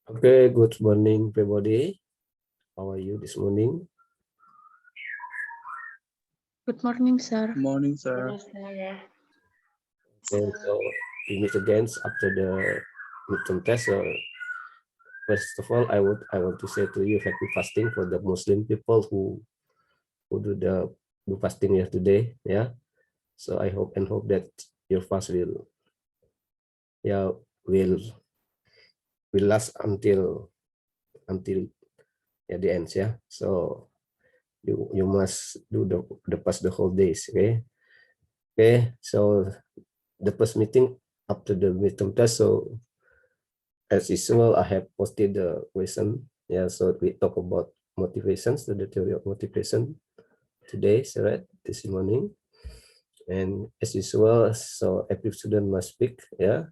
Okay, good morning, everybody. How are you this morning? Good morning, sir. Morning, sir. Okay, so we meet again after the midterm test. So first of all, I want to say to you happy fasting for the Muslim people who do fasting yesterday. Yeah. So I hope that your fast will will last until the end. Yeah. So you must do the fast the whole days. Okay. Okay. So the first meeting after the midterm test. So as usual, I have posted the question. Yeah, so we talk about motivations, the theory of motivation today, so right, this morning. And as usual, so every student must speak, yeah,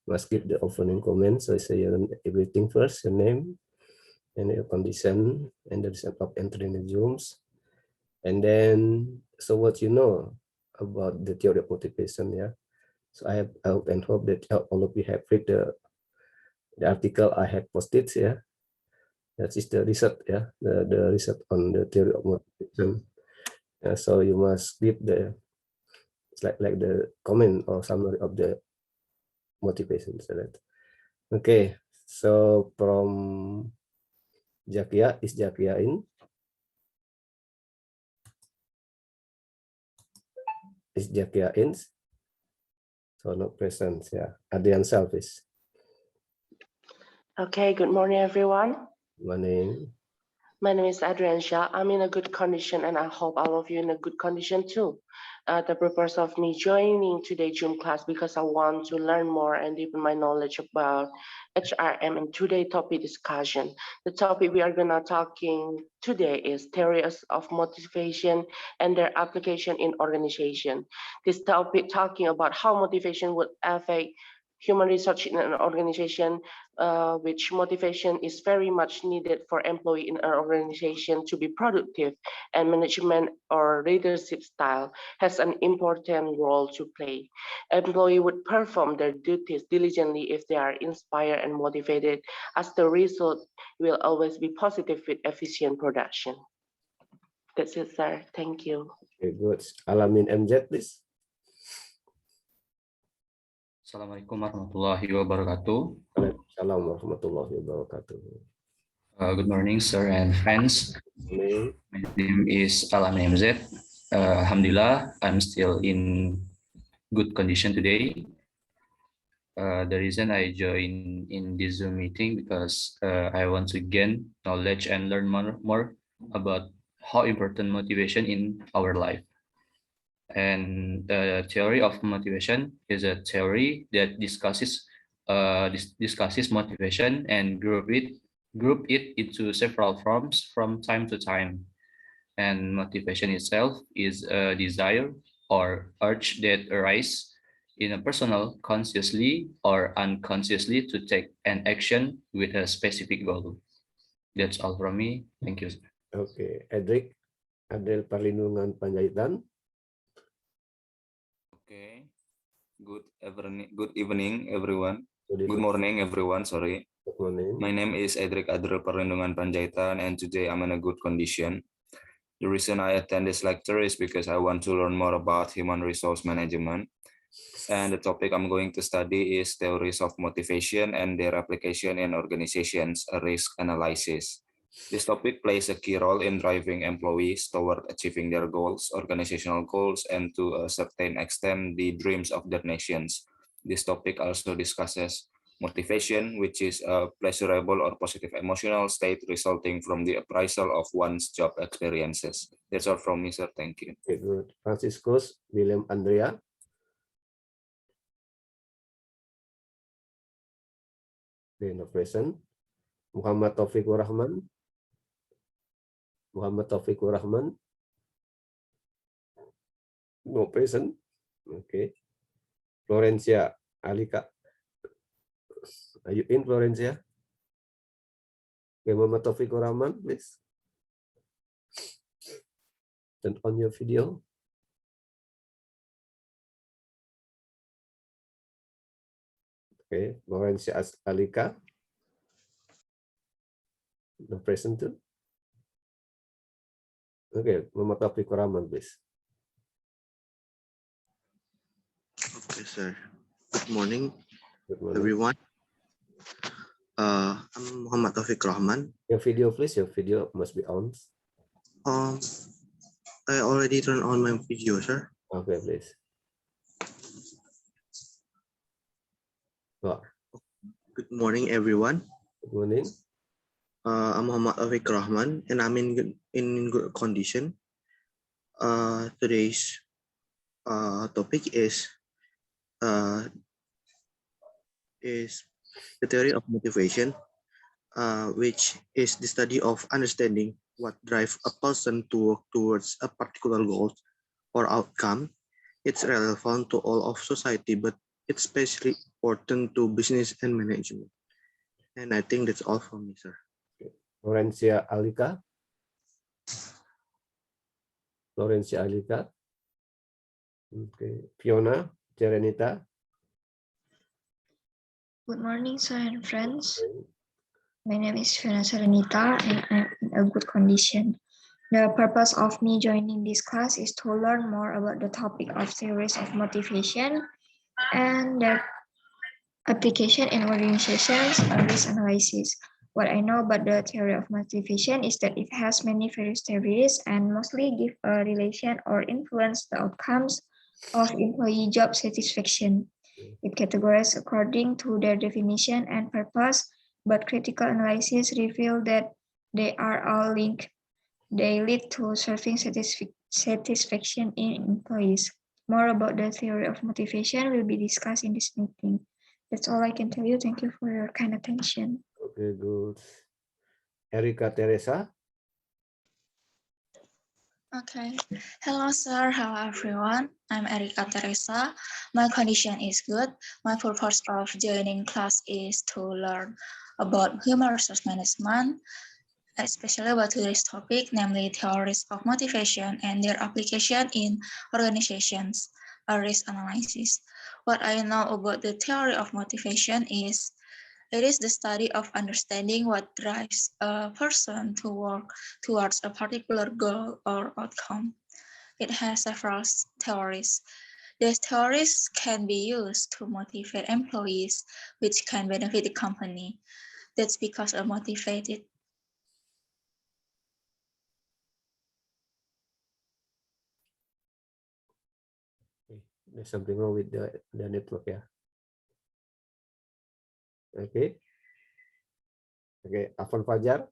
must give the opening comment. So I say everything first, your name and your condition and the reason of entering the Zooms. And then, so what you know about the theory of motivation, yeah. So I hope that all of you have read the article I have posted, yeah. That is the result, yeah, the result on the theory of motivation. So you must give the like the comment or summary of the motivation. So that okay. So from Jakia, is Jakia in? Is Jakia in? So no presence, yeah. Adrian Selfish. Okay, good morning, everyone. Morning. My name is Adrian Shah. I'm in a good condition, and I hope all of you in a good condition too. The purpose of me joining today's Zoom class because I want to learn more and deepen my knowledge about HRM and today topic discussion. The topic we are gonna talking today is theories of motivation and their application in organization. This topic talking about how motivation would affect human resource in an organization, which motivation is very much needed for employee in an organization to be productive, and management or leadership style has an important role to play. Employee would perform their duties diligently if they are inspired and motivated, as the result will always be positive with efficient production. That's it, sir. Thank you. Okay, good. Alamin MZ, please. Assalamualaikum warahmatullahi wabarakatuh. Waalaikumsalam warahmatullahi wabarakatuh. Good morning, sir and friends. Morning. My name is Alamin MZ. Alhamdulillah, I'm still in good condition today. The reason I joined in this Zoom meeting because I want to gain knowledge and learn more about how important motivation in our life. And the theory of motivation is a theory that discusses motivation and group it into several forms from time to time. And motivation itself is a desire or urge that arise in a personal consciously or unconsciously to take an action with a specific goal. That's all from me. Thank you. Okay, Edric, Adel Perlindungan Panjaitan. Okay. Good evening, everyone. Good morning, everyone. Sorry. Good morning. My name is Edric Adrel Perlindungan Panjaitan, and today I'm in a good condition. The reason I attend this lecture is because I want to learn more about human resource management. And the topic I'm going to study is theories of motivation and their application in organizations, risk analysis. This topic plays a key role in driving employees toward achieving their goals, organizational goals, and to a certain extent, the dreams of their nations. This topic also discusses motivation, which is a pleasurable or positive emotional state resulting from the appraisal of one's job experiences. That's all from me, sir. Thank you. Okay, good. Franciscus William Andrea. No present. Muhammad Taufikur Rahman. Muhammad Taufikur Rahman. No present. Okay. Florencia Alika. Are you in, Florencia? Okay, Muhammad Taufikur Rahman, please. Turn on your video. Okay, Florencia Alika. No present too? Okay, Muhammad Taufiq Rahman, please. Okay, sir. Good morning, Good morning. everyone. I'm Muhammad Taufik Rahman. Your video, please. Your video must be on. I already turned on my video, sir. Okay, please. Wow. Good morning, everyone. Good morning. I'm Muhammad Taufik Rahman, and I'm in good condition. Today's topic is the theory of motivation, which is the study of understanding what drives a person to work towards a particular goal or outcome. It's relevant to all of society, but it's especially important to business and management. And I think that's all from me, sir. Florencia Alika. Florencia Alika. Okay. Fiona Cerenita. Good morning, sir and friends. My name is Fiona Serenita and I'm in a good condition. The purpose of me joining this class is to learn more about the topic of theories of motivation and their application in organizations and risk analysis. What I know about the theory of motivation is that it has many various theories and mostly give a relation or influence the outcomes of employee job satisfaction. It categorizes according to their definition and purpose, but critical analysis reveal that they are all linked. They lead to serving satisfaction in employees. More about the theory of motivation will be discussed in this meeting. That's all I can tell you. Thank you for your kind attention. Okay, good. Erika Teresa. Okay. Hello, sir. Hello, everyone. I'm Erika Teresa. My condition is good. My purpose of joining class is to learn about human resource management, especially about today's topic, namely theories of motivation and their application in organizations, risk analysis. What I know about the theory of motivation is it is the study of understanding what drives a person to work towards a particular goal or outcome. It has several theories. These theories can be used to motivate employees, which can benefit the company. That's because a motivated There's something wrong with the network, yeah. Okay. Okay, Afan Fajar.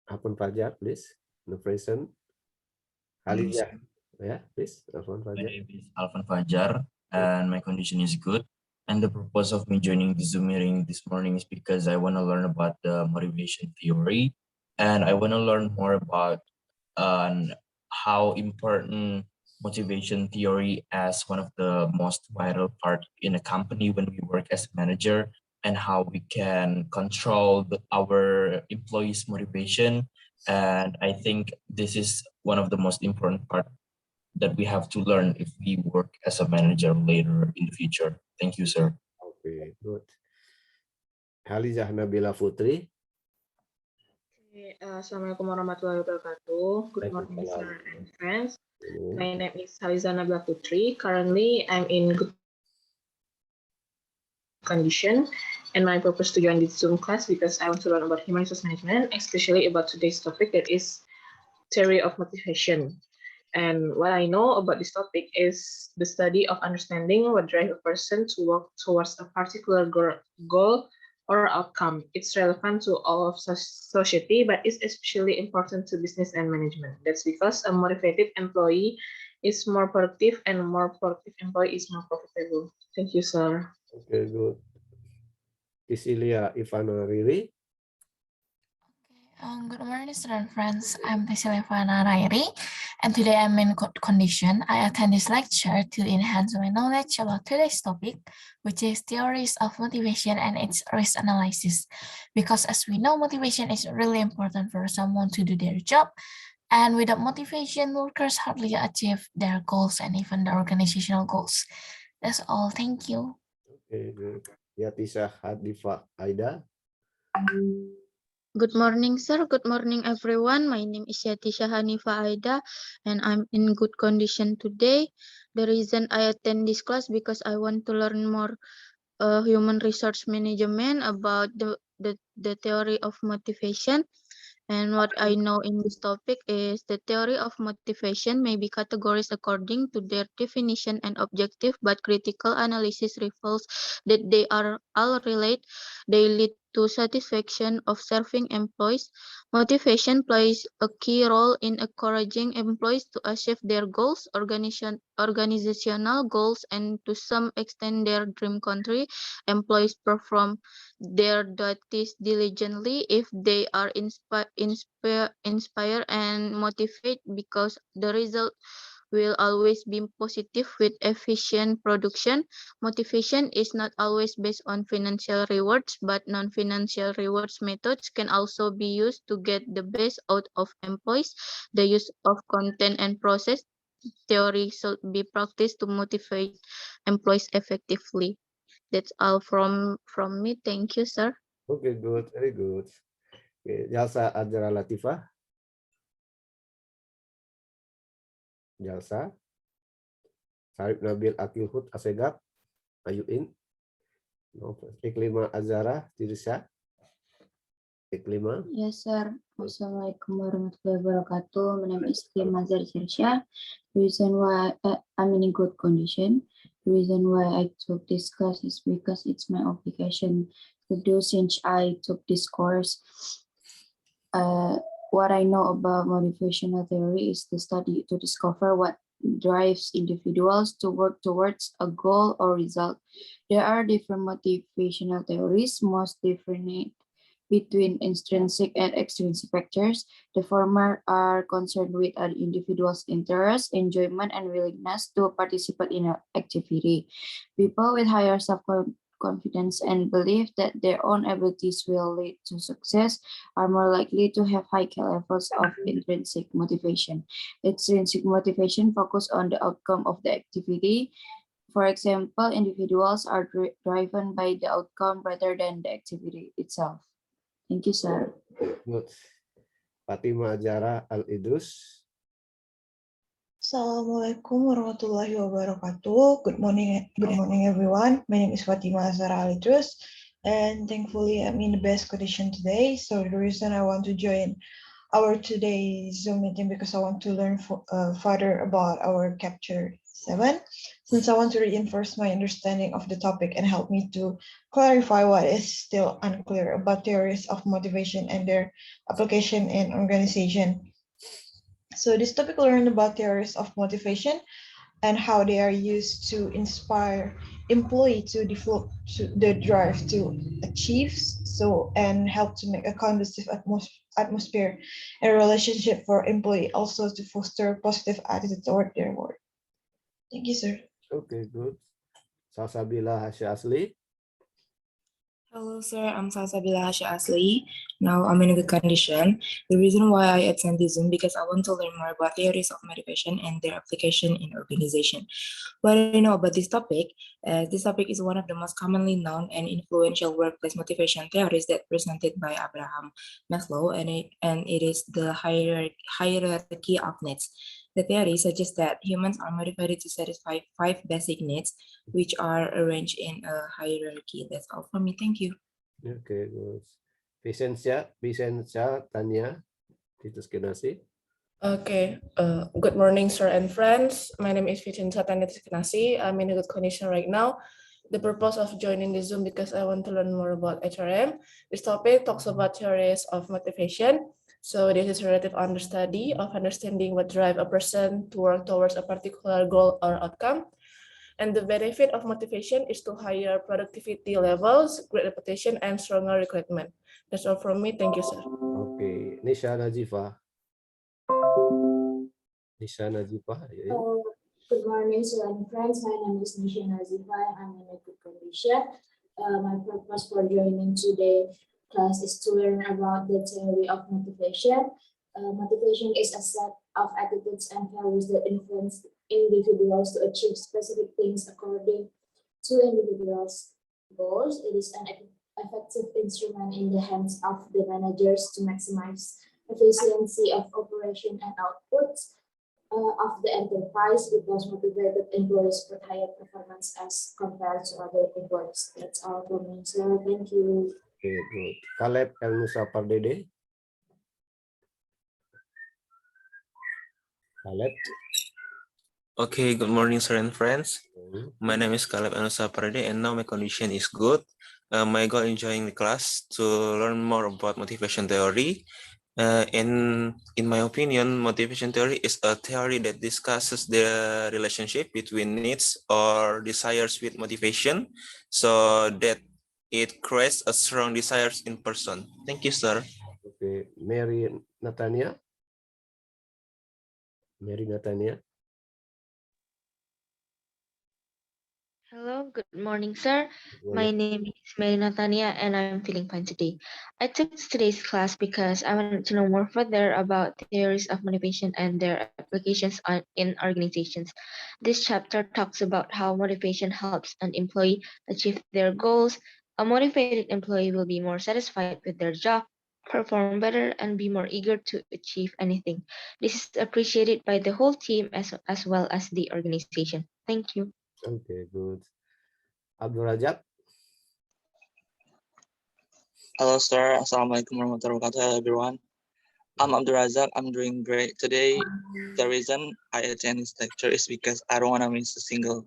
Afan Fajar, please. No present. Halijah. Yeah, please. Afan My Fajar. name is Alvan Fajar and my condition is good. And the purpose of me joining the Zoom meeting this morning is because I want to learn about the motivation theory and I want to learn more about how important motivation theory as one of the most vital part in a company when we work as a manager and how we can control our employees' motivation. And I think this is one of the most important part that we have to learn if we work as a manager later in the future. Thank you, sir. Okay, good. Halijah Nabila Putri. Assalamualaikum warahmatullahi wabarakatuh. Good morning, sir and friends. My name is Haliza Nabila Putri. Currently, I'm in good condition, and my purpose to join this Zoom class because I want to learn about human resource management, especially about today's topic that is theory of motivation. And what I know about this topic is the study of understanding what drives a person to work towards a particular goal or outcome. It's relevant to all of society, but it's especially important to business and management. That's because a motivated employee is more productive and a more productive employee is more profitable. Thank you, sir. Okay, good. Tisilia Ivana Riri. Good morning, student friends. I'm Tessilia Rairi, and today I'm in good condition. I attend this lecture to enhance my knowledge about today's topic, which is theories of motivation and its risk analysis. Because as we know, motivation is really important for someone to do their job, and without motivation, workers hardly achieve their goals and even the organizational goals. That's all. Thank you. Okay, good. Yatisa Hadifa Aida. Good morning, sir. Good morning, everyone. My name is Yati Shahanifa Aida, and I'm in good condition today. The reason I attend this class because I want to learn more human resource management about the theory of motivation. And what I know in this topic is the theory of motivation may be categorized according to their definition and objective, but critical analysis reveals that they are all related. They lead to satisfaction of serving employees. Motivation plays a key role in encouraging employees to achieve their goals, organizational goals, and to some extent their dream country. Employees perform their duties diligently if they are inspired and motivated because the result will always be positive with efficient production. Motivation is not always based on financial rewards, but non-financial rewards methods can also be used to get the best out of employees. The use of content and process theory should be practiced to motivate employees effectively. That's all from me. Thank you, sir. Okay, good, very good. Okay, Jalsa Adra Latifah. Jalsa. Sarip Nabil Akilhut Asegab. Are you in? No. Iklima Azara Tirsa. Iklima. Yes, sir. Assalamualaikum warahmatullahi wabarakatuh. My name is Iklima Azara Tirsa. The reason why I'm in good condition. The reason why I took this class is because it's my obligation to do since I took this course. What I know about motivational theory is the study to discover what drives individuals to work towards a goal or result. There are different motivational theories, most different between intrinsic and extrinsic factors. The former are concerned with an individual's interest, enjoyment, and willingness to participate in an activity. People with higher self-confidence and belief that their own abilities will lead to success are more likely to have high levels of intrinsic motivation. Extrinsic motivation focuses on the outcome of the activity. For example, individuals are driven by the outcome rather than the activity itself. Thank you, sir. Good. Fatima Jara Al-Idrus. Assalamualaikum warahmatullahi wabarakatuh. Good morning everyone. My name is Fatima Zara Al-Idrus, and thankfully I'm in the best condition today. So the reason I want to join our today's Zoom meeting because I want to learn further about our Capture 7, since I want to reinforce my understanding of the topic and help me to clarify what is still unclear about theories of motivation and their application in organization. So this topic will learn about theories of motivation and how they are used to inspire employee to develop the drive to achieve and help to make a conducive atmosphere and relationship for employee, also to foster positive attitude toward their work. Thank you, sir. Okay, good. Salsabila Hasya Asli. Hello, sir. I'm Salsabila Hasya Asli. Now I'm in a good condition. The reason why I attend this Zoom because I want to learn more about theories of motivation and their application in organization. What I know about this topic is one of the most commonly known and influential workplace motivation theories that presented by Abraham Maslow, and it is the hierarchy of needs. The theory suggests that humans are motivated to satisfy 5 basic needs, which are arranged in a hierarchy. That's all from me. Thank you. Okay, good. Vicentia Tanya, Titus Kenasi. Okay. Good morning, sir and friends. My name is Vicentia Tanya Kenasi. I'm in a good condition right now. The purpose of joining the Zoom because I want to learn more about HRM. This topic talks about theories of motivation. So this is a relative understudy of understanding what drives a person to work towards a particular goal or outcome. And the benefit of motivation is to higher productivity levels, great reputation, and stronger recruitment. That's all from me. Thank you, sir. Okay, Nisha Najifa. Nisha Najifa. Good morning, sir and friends. My name is Nisha Najifa. I'm in a good condition. My purpose for joining today's class is to learn about the theory of motivation. Motivation is a set of attitudes and values that influence individuals to achieve specific things according to individuals' goals. It is an effective instrument in the hands of the managers to maximize efficiency of operation and output of the enterprise because motivated employees put higher performance as compared to other employees. That's all from me, sir. Thank you. Okay, good. Caleb El Musa Pardede. Caleb. Okay, good morning, sir and friends. My name is Caleb Anusa Parade, and now my condition is good. My goal in joining the class to learn more about motivation theory. In my opinion, motivation theory is a theory that discusses the relationship between needs or desires with motivation, so that it creates a strong desires in person. Thank you, sir. Okay, Mary Natania. Mary Natania. Hello, good morning, sir. My name is Mary Natania, and I'm feeling fine today. I took today's class because I wanted to know more further about theories of motivation and their applications in organizations. This chapter talks about how motivation helps an employee achieve their goals. A motivated employee will be more satisfied with their job, perform better, and be more eager to achieve anything. This is appreciated by the whole team as well as the organization. Thank you. Okay, good. Abdul Rajab. Hello, sir. Assalamualaikum warahmatullahi wabarakatuh, everyone. I'm Abdul Razak. I'm doing great today. The reason I attend this lecture is because I don't want to miss a single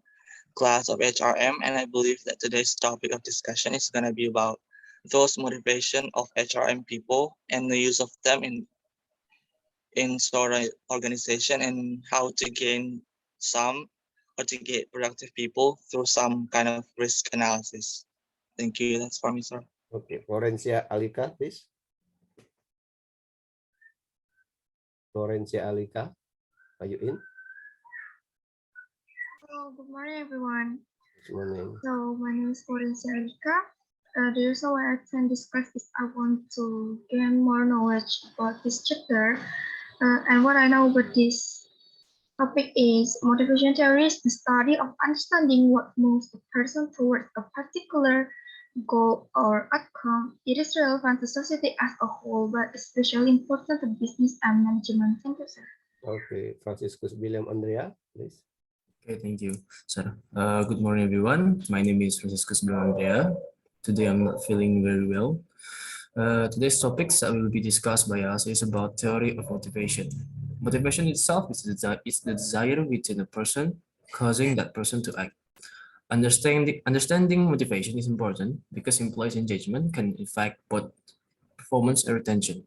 class of HRM, and I believe that today's topic of discussion is going to be about those motivation of HRM people and the use of them in sort of organization and how to gain some or to get productive people through some kind of risk analysis. Thank you. That's for me, sir. Okay, Florencia Alika, please. Florencia Alika, are you in? Hello, good morning, everyone. Good morning. So my name is Florencia Alika. The reason why I attend this class is I want to gain more knowledge about this chapter. And what I know about this topic is motivation theory is the study of understanding what moves a person towards a particular goal or outcome. It is relevant to society as a whole, but especially important to business and management. Thank you, sir. Okay, Franciscus William Andrea, please. Okay, thank you, sir. Good morning, everyone. My name is Franciscus Andrea. Today I'm not feeling very well. Today's topics that will be discussed by us is about theory of motivation. Motivation itself is the desire within a person causing that person to act. Understanding motivation is important because employees' engagement can affect both performance and retention.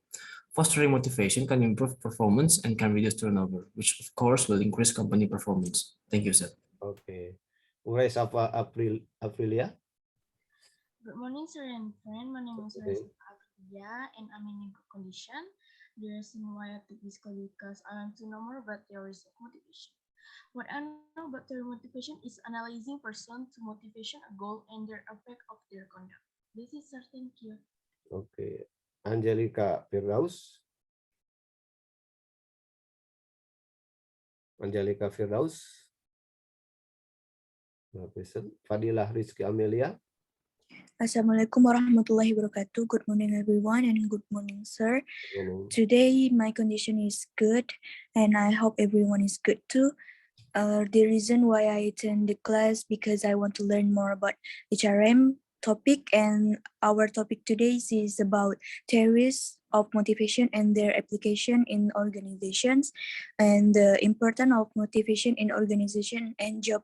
Fostering motivation can improve performance and can reduce turnover, which of course will increase company performance. Thank you, sir. Okay. Urais apa Aprilia? Good morning, sir and friend. My name is Aprilia, and I'm in a good condition. The reason why I took this class because I want to know more about theories of motivation. What I know about theory of motivation is analyzing person to motivation, a goal, and their effect of their conduct. This is sir. Thank you. Okay. Angelica Firdaus. Angelica Firdaus. Fadilah Rizky Amelia. Assalamualaikum warahmatullahi wabarakatuh. Good morning, everyone, and good morning, sir. Today, my condition is good, and I hope everyone is good too. The reason why I attend the class because I want to learn more about HRM topic, and our topic today is about theories of motivation and their application in organizations, and the importance of motivation in organization and job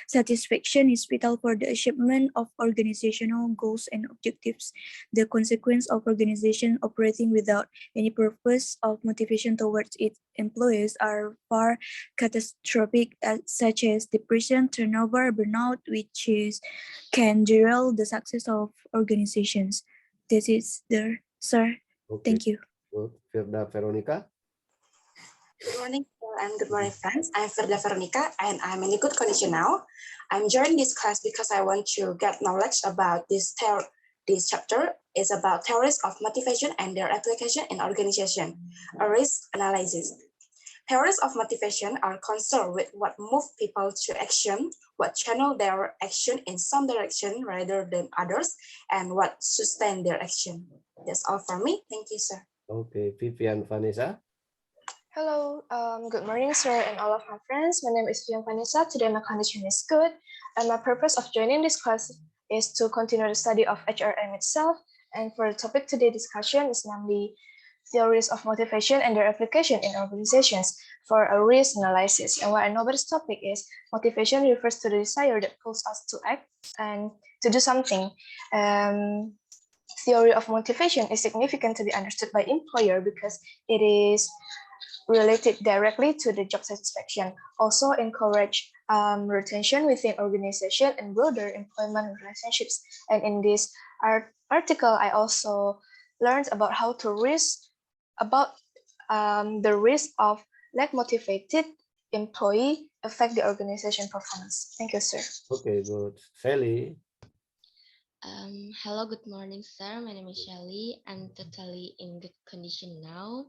satisfaction is vital for the achievement of organizational goals and objectives. The consequence of organization operating without any purpose of motivation towards its employees are far catastrophic, such as depression, turnover, burnout, which can derail the success of organizations. This is there, sir. Okay. Thank you. Firda Veronica. Good morning, and good morning, friends. I'm Firda Veronica, and I'm in a good condition now. I'm joining this class because I want to get knowledge about this chapter is about theories of motivation and their application in organization, a risk analysis. Theories of motivation are concerned with what moves people to action, what channel their action in some direction rather than others, and what sustain their action. That's all from me. Thank you, sir. Okay, Vivian Vanessa. Hello, good morning, sir, and all of my friends. My name is Vivian Vanessa. Today my condition is good, and my purpose of joining this class is to continue the study of HRM itself. And for the topic today discussion is namely theories of motivation and their application in organizations for a risk analysis. And what I know about this topic is motivation refers to the desire that pulls us to act and to do something. Theory of motivation is significant to be understood by employer because it is related directly to the job satisfaction, also encourage retention within organization and broader employment relationships. And in this article, I also learned about how to the risk of lack motivated employee affect the organization performance. Thank you, sir. Okay, good. Sally. Hello, good morning, sir. My name is Shelly. I'm totally in good condition now.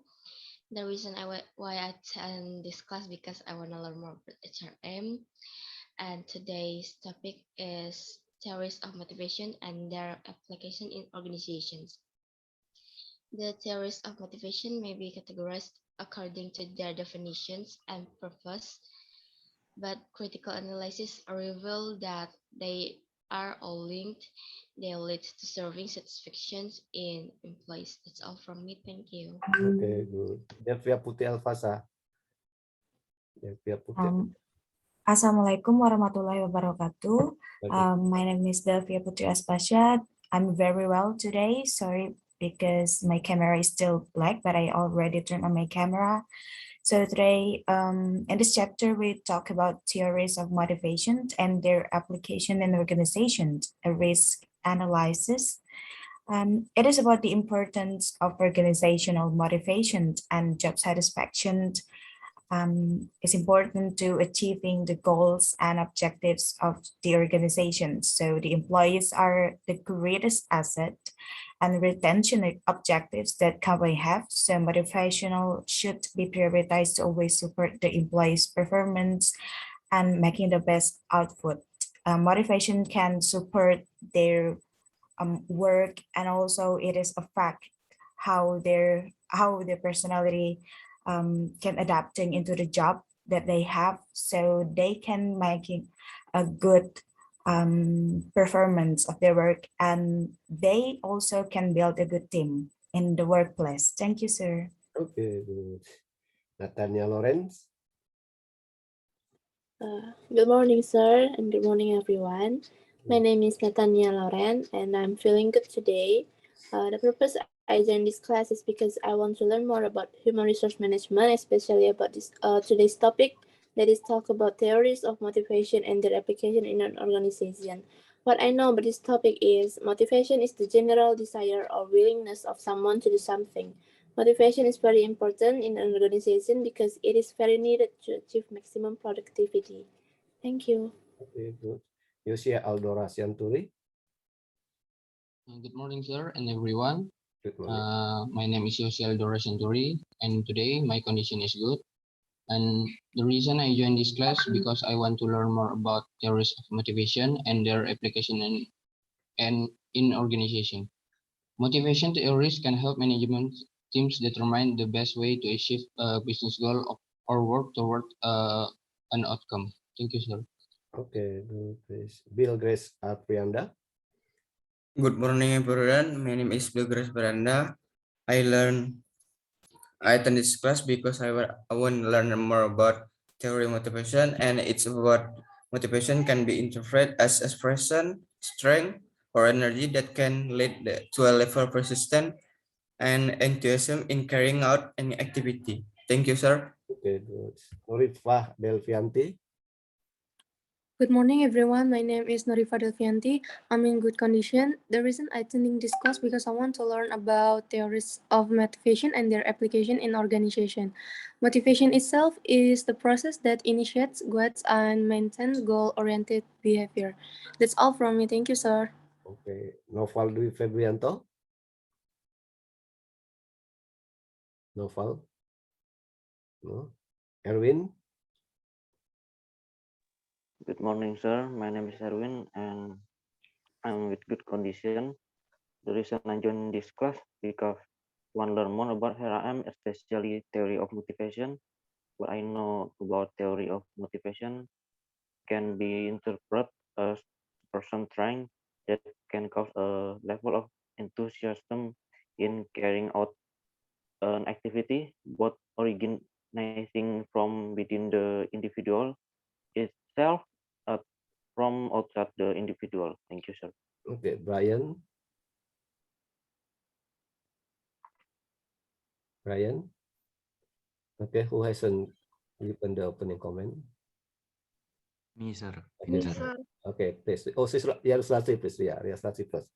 The reason why I attend this class because I want to learn more about HRM, and today's topic is theories of motivation and their application in organizations. The theories of motivation may be categorized according to their definitions and purpose, but critical analysis reveal that they are all linked. They lead to serving satisfactions in employees. That's all from me. Thank you. Okay, good. Devia Putih Alfasa. Devia Putih. Assalamualaikum warahmatullahi wabarakatuh. My name is Delvia Putri Aspasya. I'm very well today. Sorry because my camera is still black, but I already turned on my camera. So today, in this chapter, we talk about theories of motivation and their application in organizations, a risk analysis. It is about the importance of organizational motivation and job satisfaction. It's important to achieving the goals and objectives of the organization. So the employees are the greatest asset and retention objectives that company have. So motivational should be prioritized to always support the employees' performance and making the best output. Motivation can support their work, and also it is a fact how their personality can adapting into the job that they have, so they can making a good performance of their work, and they also can build a good team in the workplace. Thank you, sir. Okay, good. Nathania Lawrence. Good morning, sir, and good morning, everyone. My name is Nathania Lauren, and I'm feeling good today. The purpose I joined this class is because I want to learn more about human resource management, especially about this today's topic, that is talk about theories of motivation and their application in an organization. What I know about this topic is motivation is the general desire or willingness of someone to do something. Motivation is very important in an organization because it is very needed to achieve maximum productivity. Thank you. Okay, good. Yosia Aldora Sianturi. Good morning, sir, and everyone. Good morning. My name is Yosia Aldora Sianturi, and today my condition is good. And the reason I joined this class because I want to learn more about theories of motivation and their application in organization. Motivation theories can help management teams determine the best way to achieve a business goal or work toward an outcome. Thank you, sir. Okay, good. Bill Grace Aprianda. Good morning, everyone. My name is Bill Grace Aprianda. I attend this class because I want to learn more about theory motivation, and it's about motivation can be interpreted as expression, strength, or energy that can lead to a level of persistence and enthusiasm in carrying out any activity. Thank you, sir. Okay, good. Norifah Delvianti. Good morning, everyone. My name is Norifah Delvianti. I'm in good condition. The reason I attending this class because I want to learn about theories of motivation and their application in organization. Motivation itself is the process that initiates, guides, and maintains goal-oriented behavior. That's all from me. Thank you, sir. Okay, Noval Dwi Febrianto. Noval. No. Erwin. Good morning, sir. My name is Erwin, and I'm with good condition. The reason I joined this class because I want to learn more about hOW, especially theory of motivation. What I know about theory of motivation can be interpreted as person trying that can cause a level of enthusiasm in carrying out an activity, both originating from within the individual itself from outside the individual. Thank you, sir. Okay, Brian. Brian. Okay, who hasn't given the opening comment? Me, sir. Okay, Vincent. okay, please. Oh, Rias Lastri, please. Rias Lastri first.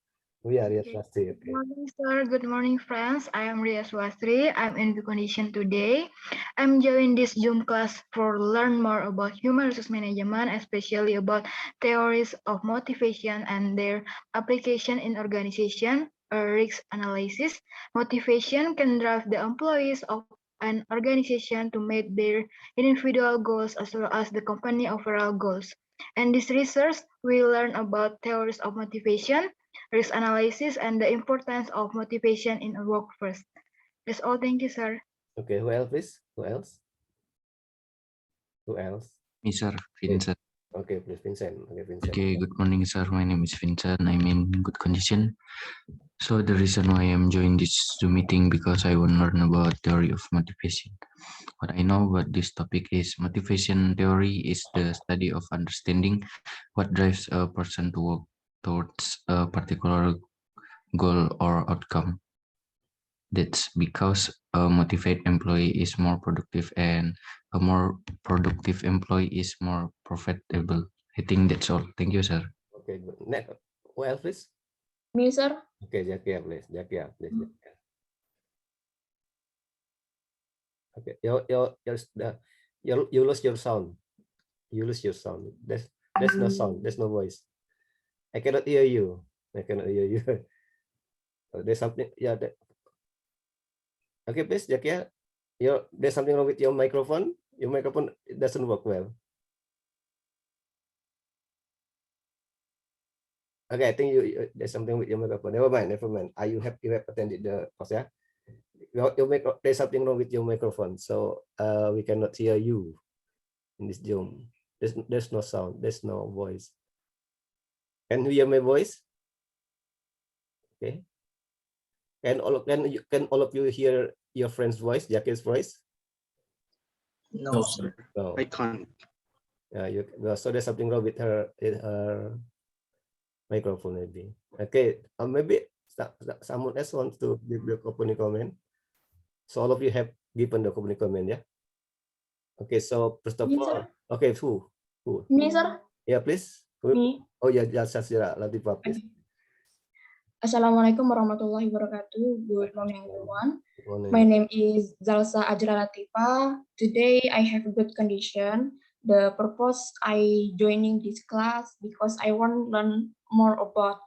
Rias Lastri. Good morning, sir. Good morning, friends. I am Ria Swastri. I'm in the condition today. I'm joining this Zoom class for learn more about human resource management, especially about theories of motivation and their application in organization, risk analysis. Motivation can drive the employees of an organization to meet their individual goals as well as the company overall goals. And this research, we learn about theories of motivation, risk analysis, and the importance of motivation in a workforce. That's all. Thank you, sir. Okay, who else, please? Who else? Who else? Me, sir. Vincent. Okay, please, Vincent. Okay, Vincent. Okay, good morning, sir. My name is Vincent. I'm in good condition. So the reason why I'm joining this Zoom meeting because I want to learn about theory of motivation. What I know about this topic is motivation theory is the study of understanding what drives a person to work towards a particular goal or outcome. That's because a motivated employee is more productive and a more productive employee is more profitable. I think that's all. Thank you, sir. Okay, good. Next, who else, please? Me, sir. Okay, Jakia, please. Jakia, please. Jakia. Okay, you lose your sound. You lose your sound. There's no sound. There's no voice. I cannot hear you. I cannot hear you. There's something. Yeah. Okay, please, Jakia. There's something wrong with your microphone. Your microphone doesn't work well. Okay, I think there's something with your microphone. Never mind. You have attended the course, yeah? There's something wrong with your microphone, so we cannot hear you in this Zoom. There's no sound. There's no voice. Can you hear my voice? Okay. Can all of you hear your friend's voice, Jackie's voice? No, sir. No. I can't. Yeah, so there's something wrong with her microphone, maybe. Okay, maybe someone else wants to give the opening comment. So all of you have given the opening comment, yeah? Okay, so first of all, okay, who? Me, sir. Yeah, please. Me. Oh yeah, Jasira Latifah, please. Assalamualaikum warahmatullahi wabarakatuh. Good morning, everyone. My name is Zalsa Ajra Latifah. Today I have a good condition. The purpose I joining this class because I want to learn more about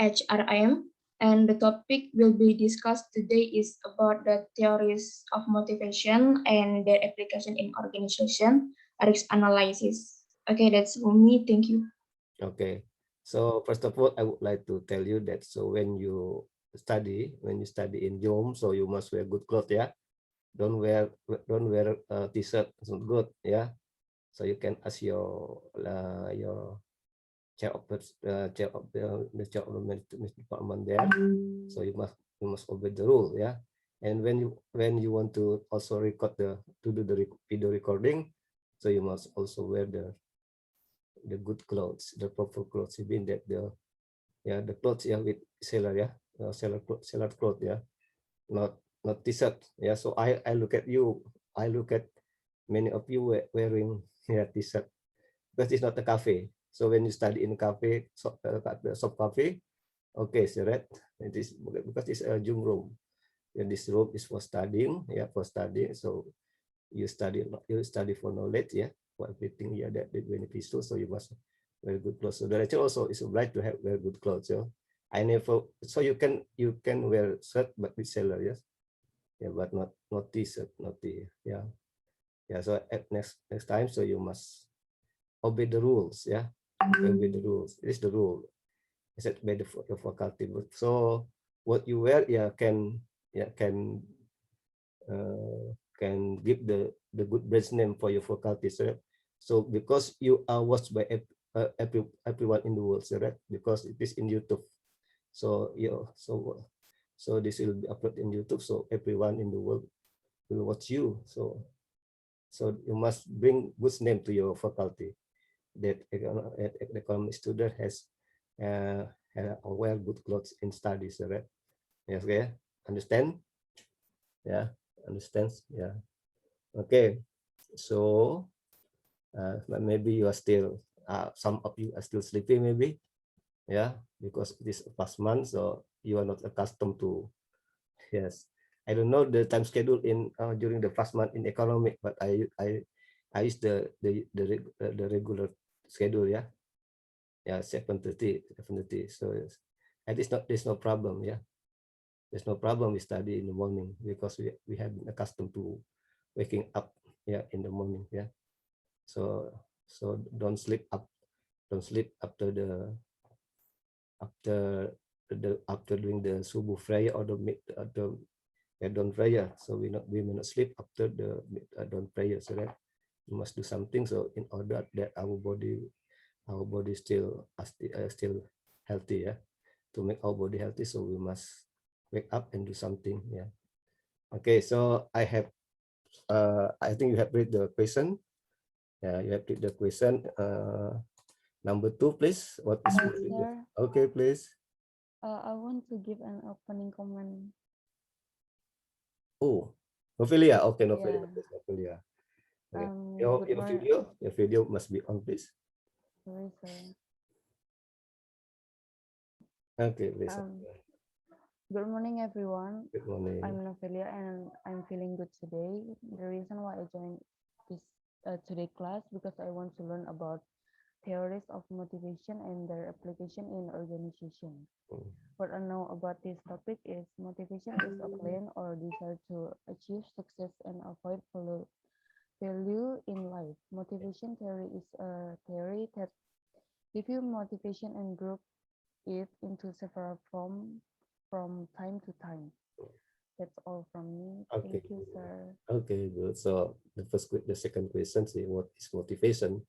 HRM, and the topic will be discussed today is about the theories of motivation and their application in organization, risk analysis. Okay, that's for me. Thank you. Okay. So first of all, I would like to tell you that so when you study in Zoom, so you must wear good clothes, yeah. Don't wear t-shirt. It's not good, yeah. So you can ask your chair of the department there. So you must obey the rule, yeah. And when you want to also record to do the video recording, so you must also wear the good clothes, the proper clothes. You mean that the clothes, yeah, with sailor, yeah, sailor clothes, yeah, not t-shirt, yeah. So I look at you, I look at many of you wearing t-shirt because it's not a cafe. So when you study in a cafe, shop cafe, okay, so right, it is because it's a Zoom room. And this room is for studying, yeah, for studying. So you study for knowledge, yeah, for everything, yeah, that beneficial. So you must wear good clothes. So the lecturer also is obliged to have wear good clothes. So so you can wear shirt but with sailor, yes, yeah, but not t-shirt, not t, yeah. Yeah, so at next time, so you must obey the rules. Yeah, obey the rules. It is the rule. It's set by the faculty. So what you wear, can give the good brand name for your faculty. So because you are watched by everyone in the world, right? Because it is in YouTube. So so this will be uploaded in YouTube. So everyone in the world will watch you. So you must bring good name to your faculty. That the economic student has wear good clothes in studies, right? Yes, okay. Understand? Yeah, understands. Yeah. Okay. So maybe you are still some of you are still sleeping, maybe. Yeah, because this past month, so you are not accustomed to. Yes, I don't know the time schedule in during the past month in economic, but I use the regular schedule. Yeah, 7:30. So and it's not, there's no problem. Yeah, there's no problem. We study in the morning because we have been accustomed to waking up, in the morning. Yeah, so don't sleep after after doing the subuh prayer or the dawn prayer. So we may not sleep after the dawn prayer, so that we must do something, so in order that our body still healthy. Yeah, to make our body healthy, so we must wake up and do something. Yeah. Okay, so I think you have read the question. Yeah, you have read the question. Number 2, please. What is Sir, okay, please. I want to give an opening comment. Oh, Novelia. Okay, Novelia. Yeah. Please, Novelia. Okay. Good morning. Your video must be on, please. Sorry, sir. Okay, please. Good morning, everyone. Good morning. I'm Novelia and I'm feeling good today. The reason why I joined this today class because I want to learn about theories of motivation and their application in organization. What I know about this topic is motivation is a plan or desire to achieve success and avoid failure in life. Motivation theory is a theory that gives you motivation and group it into several forms from time to time. That's all from me. Okay. Thank you, sir. Okay, good. So the second question is, what is motivation?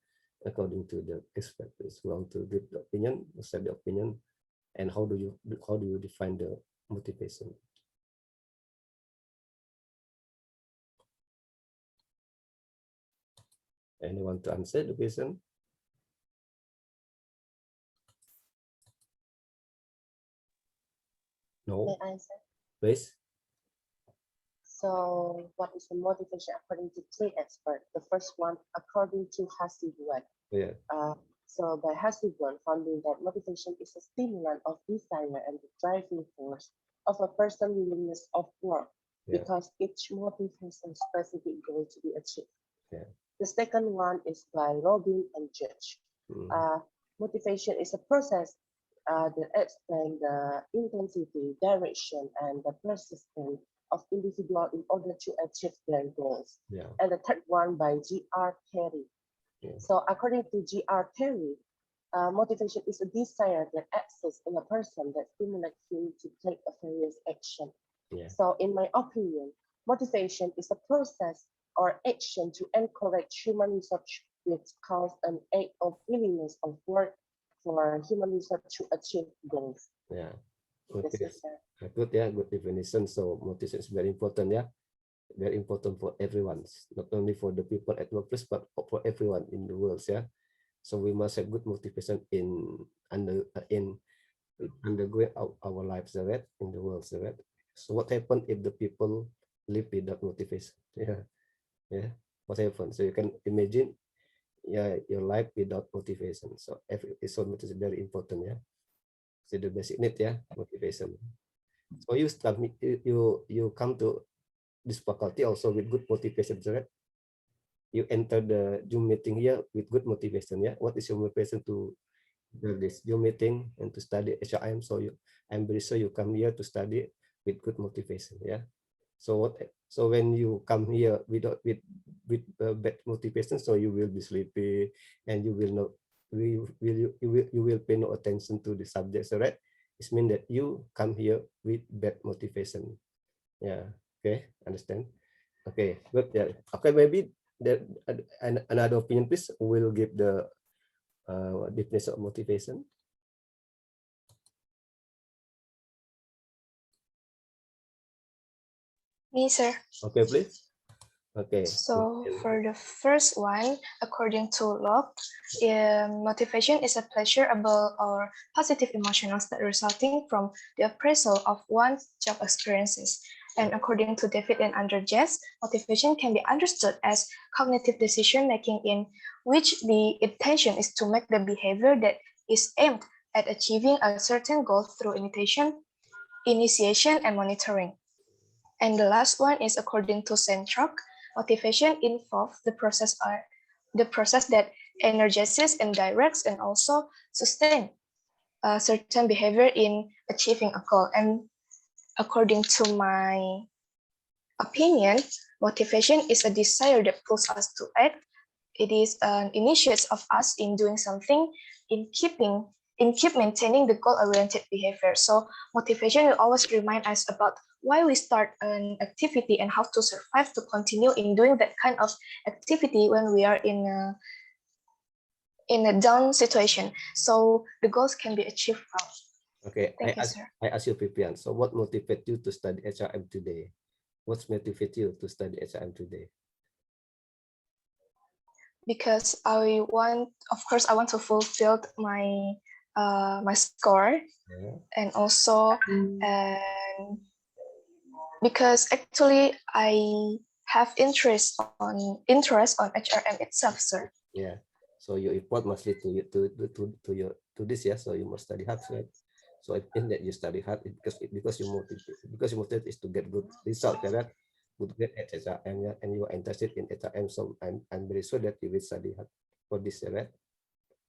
According to the experts, we want to give the opinion, set the opinion, and how do you define the motivation? Anyone to answer the question? No. May I answer? Please. So, what is the motivation according to three experts? The first one, according to Hasselblad. Yeah. So, by Hasselblad, finding that motivation is a stimulant of desire and the driving force of a person's willingness of work, because each motive has a specific goal to be achieved. Yeah. The second one is by Robin and Judge. Motivation is a process that explains the intensity, direction, and the persistence of individual in order to achieve their goals. Yeah. And the third one by G.R. Terry. Yeah. So according to G.R. Terry, motivation is a desire that exists in a person that stimulates him to take a various action. Yeah. So in my opinion, motivation is a process or action to encourage human research which cause an act of willingness of work for human research to achieve goals. Yeah. Okay. Yes, sir. Good. Yeah. Good definition. So motivation is very important. Yeah. Very important for everyone, not only for the people at workplace, but for everyone in the world. Yeah. So we must have good motivation in undergoing our lives, right? In the world, right? So what happened if the people live without motivation? Yeah. Yeah. What happened? So you can imagine, your life without motivation. So so it is very important. Yeah. So the basic need, motivation. So you come to this faculty also with good motivation, right? You enter the Zoom meeting here with good motivation. Yeah. What is your motivation to do this Zoom meeting and to study HRM? So I'm very sure you come here to study with good motivation. Yeah. So when you come here with bad motivation, so you will be sleepy and you will not you will pay no attention to the subject. So right, it means that you come here with bad motivation. Yeah. Okay. Understand. Okay. Good. Yeah. Okay. Maybe that another opinion, please. We'll give the definition of motivation. Me, sir. Okay, please. Okay. So for the first one, according to Locke, motivation is a pleasurable or positive emotions that resulting from the appraisal of one's job experiences. And according to David and Andrews, motivation can be understood as cognitive decision making in which the intention is to make the behavior that is aimed at achieving a certain goal through initiation and monitoring. And the last one is according to Centrock, motivation involves the process that energizes and directs and also sustain a certain behavior in achieving a goal. And according to my opinion, motivation is a desire that pulls us to act. It is an initiative of us in doing something, in keep maintaining the goal-oriented behavior. So motivation will always remind us about why we start an activity and how to survive to continue in doing that kind of activity when we are in a down situation. So the goals can be achieved well. Okay, Thank you, sir. I ask you, Pipian. So what motivates you to study HRM today? What's motivates you to study HRM today? Because I want to fulfill my my score, and also because actually I have interest on HRM itself, sir. Yeah. So your effort must lead to this, yeah. So you must study hard, right? So I think that you study hard because you motivate is to get good result, correct? Good grade at HRM, yeah, and you are interested in HRM. So I'm very sure that you will study hard for this, right?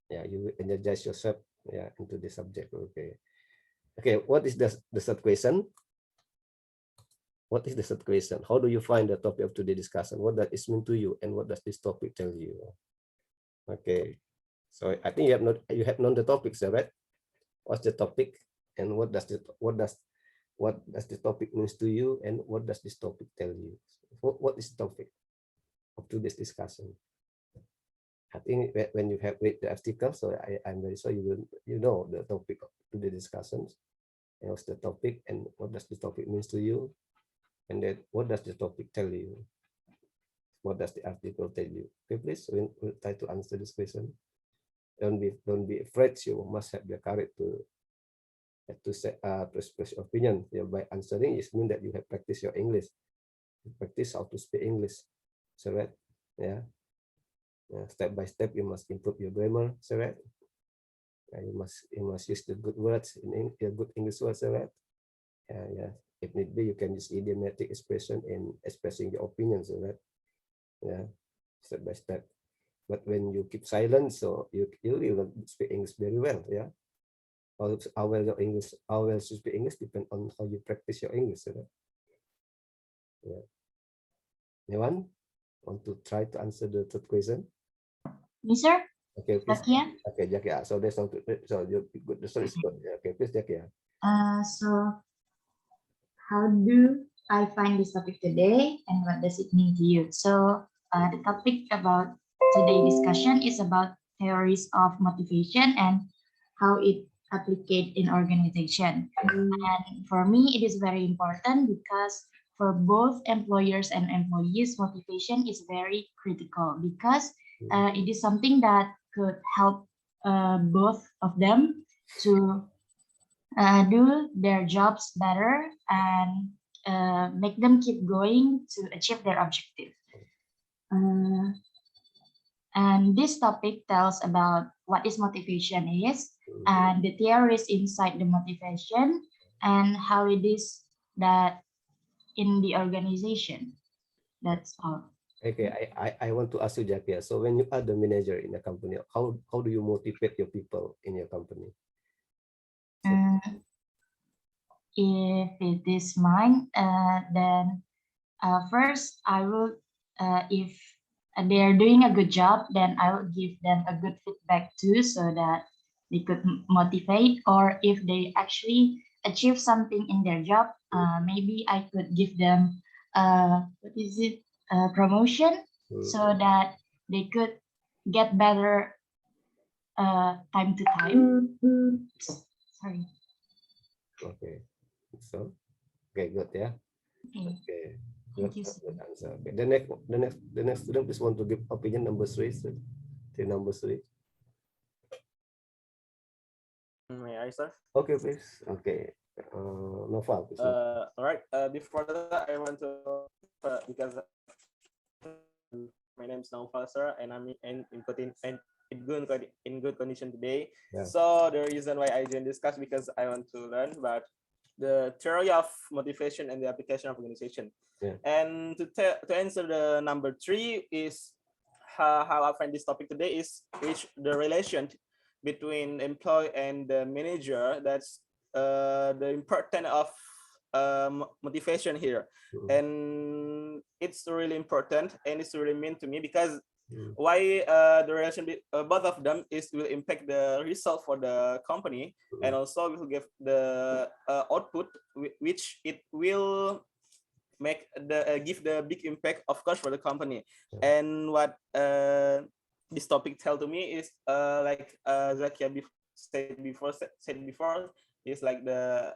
Yeah, you will energize yourself, yeah, into the subject. Okay. Okay. What is the third question? What is the third question? How do you find the topic of today's discussion? What does it mean to you, and what does this topic tell you? Okay, so I think you have known the topics, right? What's the topic, and what does the topic means to you, and what does this topic tell you? What is the topic of today's discussion? I think when you have read the article, so I'm very sure you know the topic of today's discussions, and what's the topic, and what does the topic means to you, and then what does the topic tell you? What does the article tell you? Okay, please, we'll try to answer this question. Don't be afraid. You must have the courage to express your opinion. Yeah, by answering, it means that you have practiced your English. You practice how to speak English. So right, yeah. Step by step, you must improve your grammar. So right, you must use the good words in good English words. So right, yeah. If need be, you can use idiomatic expression in expressing your opinions. So right. Yeah, step by step. But when you keep silent, so you will speak English very well. Yeah. How well you speak English depends on how you practice your English. Right? Yeah. Anyone want to try to answer the third question? Me, sir. Okay, please. Zakia? Okay, Zakia. So there's no. So you good. The story is good. Okay, please, Zakia. So how do I find this topic today, and what does it mean to you? So the topic about today's discussion is about theories of motivation and how it applicate in organization. And for me, it is very important because for both employers and employees, motivation is very critical because it is something that could help both of them to do their jobs better and make them keep going to achieve their objective. And this topic tells about what is motivation is and the theories inside the motivation and how it is that in the organization. That's all. Okay, I want to ask you, Zakia. So when you are the manager in a company, how do you motivate your people in your company? If it is mine, then First, I will, if they are doing a good job, then I will give them a good feedback too, so that they could motivate. Or if they actually achieve something in their job, maybe I could give them promotion, so that they could get better time to time. Sorry. Okay. So, okay, good, yeah. Okay. Good, good answer. Okay. The next student please want to give opinion number 3. Number 3. May I, sir? Okay, please. Okay. Noval, please. All right. Before that, I want to because my name is Noval, sir, and I'm in good condition today. Yeah. So the reason why I joined this class because I want to learn about the theory of motivation and the application of organization. Yeah. And to answer the number 3 is how I find this topic today is the relation between employee and the manager. That's the importance of motivation here. And it's really important and it's really mean to me because why the relation both of them will impact the result for the company and also will give the output which it will make give the big impact, of course, for the company. And what this topic tell to me is like Zakia said before is like the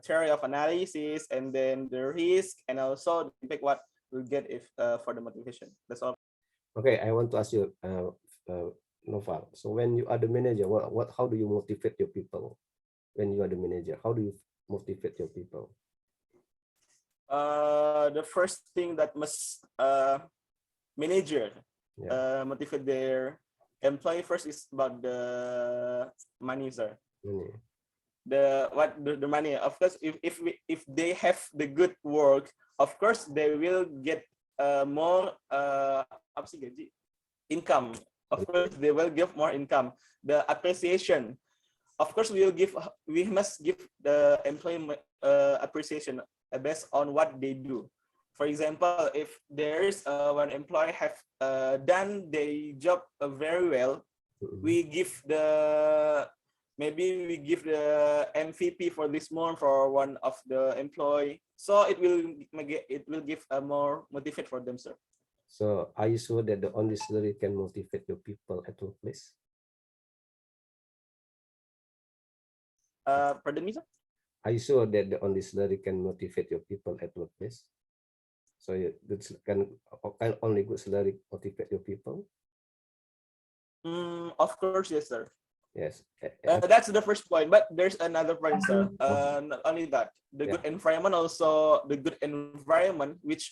theory of analysis and then the risk and also the impact what we'll get if for the motivation. That's all. Okay, I want to ask you, Noval. So when you are the manager, how do you motivate your people? When you are the manager, how do you motivate your people? The first thing that must manager motivate their employee first is about the money, sir. The money. Of course, if they have the good work, of course they will get more income. Of course, they will give more income. The appreciation. Of course, we must give the employee appreciation based on what they do. For example, if there is one employee have done their job very well, we give maybe we give the MVP for this month for one of the employee. So it will give a more motivate for them, sir. So are you sure that the only salary can motivate your people at workplace? Pardon me, sir? Are you sure that the only salary can motivate your people at workplace? So can only good salary motivate your people? Of course, yes, sir. Yes. That's the first point, but there's another point, sir. Not only that, the good environment also, the good environment which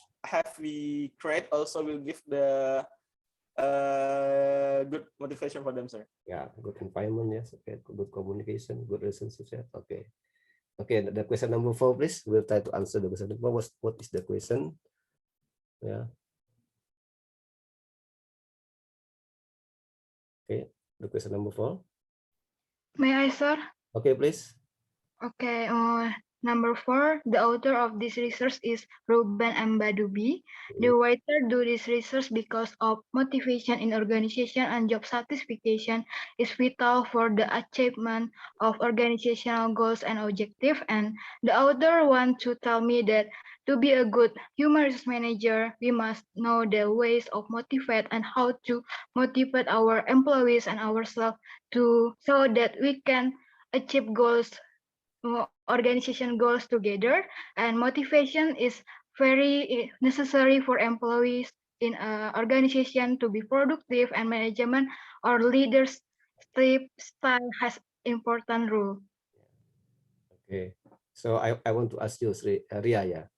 we create also will give the good motivation for them, sir. Yeah, good environment, yes. Okay, good communication, good relationships. Yeah. Okay. Okay, the question number 4, please. We'll try to answer the question. What is the question? Yeah. Okay, the question number 4. May I, sir? Okay, please. Okay, number 4, the author of this research is Ruben M. Badubi. The writer do this research because of motivation in organization and job satisfaction is vital for the achievement of organizational goals and objectives. And the author wants to tell me that to be a good human resource manager, we must know the ways of motivate and how to motivate our employees and ourselves so that we can achieve goals, organization goals together. And motivation is very necessary for employees in an organization to be productive, and management or leadership style has important role. Okay, so I want to ask you, Ria, yeah.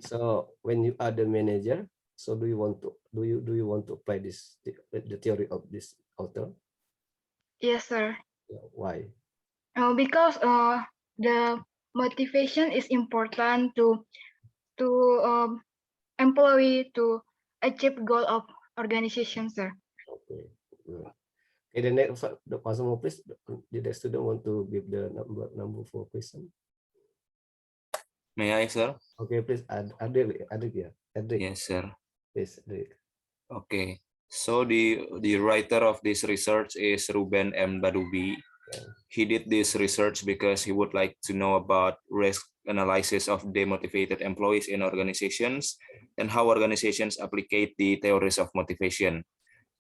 So when you are the manager, so do you want to apply this the theory of this author? Yes, sir. Why? Because the motivation is important to employee to achieve goal of organization, sir. Okay. Okay, the next the person, please. Did the student want to give the number 4 question? May I, sir? Okay, please. Adik, yeah. Yes, sir. Please, Edric. Okay. So the writer of this research is Ruben M. Badubi. He did this research because he would like to know about risk analysis of demotivated employees in organizations and how organizations applicate the theories of motivation.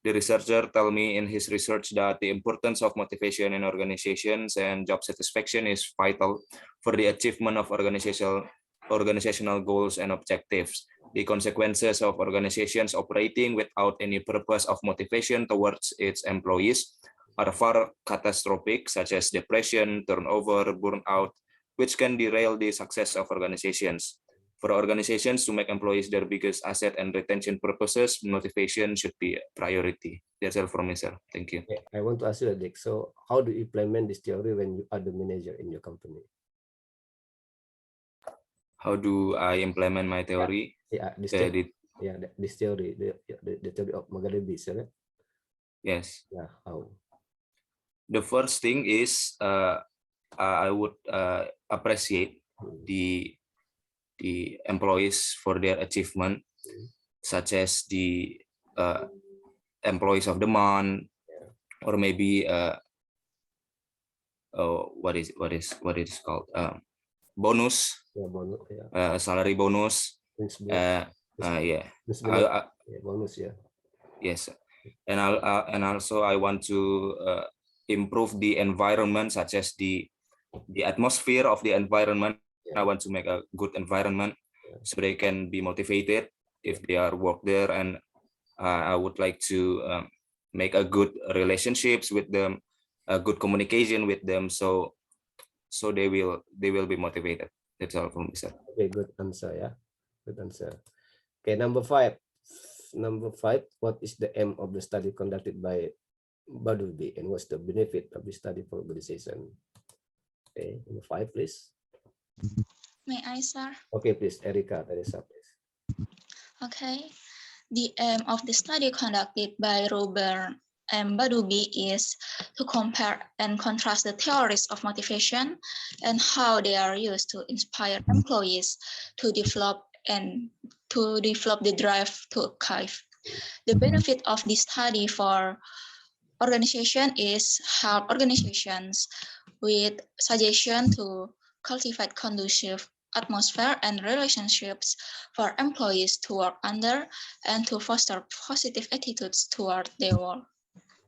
The researcher told me in his research that the importance of motivation in organizations and job satisfaction is vital for the achievement of organizational goals and objectives. The consequences of organizations operating without any purpose of motivation towards its employees are far catastrophic, such as depression, turnover, burnout, which can derail the success of organizations. For organizations to make employees their biggest asset and retention purposes, motivation should be a priority. That's all from me, sir. Thank you. I want to ask you, Dick. So, how do you implement this theory when you are the manager in your company? How do I implement my theory? This theory, the theory of Magalibis, right? Yes. Yeah. How? The first thing is I would appreciate the employees for their achievement, such as the employees of the month, or maybe what is called bonus, salary bonus. Bonus, yeah. Yes, and also I want to improve the environment, such as the atmosphere of the environment. I want to make a good environment so they can be motivated if they are work there, and I would like to make a good relationships with them, a good communication with them, so they will be motivated. That's all from me, sir. Okay, good answer. Yeah, good answer. Okay, number 5. What is the aim of the study conducted by Badubi, and what's the benefit of the study for organization? Okay, number 5, please. May I, sir? Okay, please, Teresa, please. Okay. The aim of the study conducted by Ruben M. Badubi is to compare and contrast the theories of motivation and how they are used to inspire employees to develop the drive to achieve. The benefit of this study for organization is help organizations with suggestion to cultivate conducive atmosphere and relationships for employees to work under and to foster positive attitudes toward their work.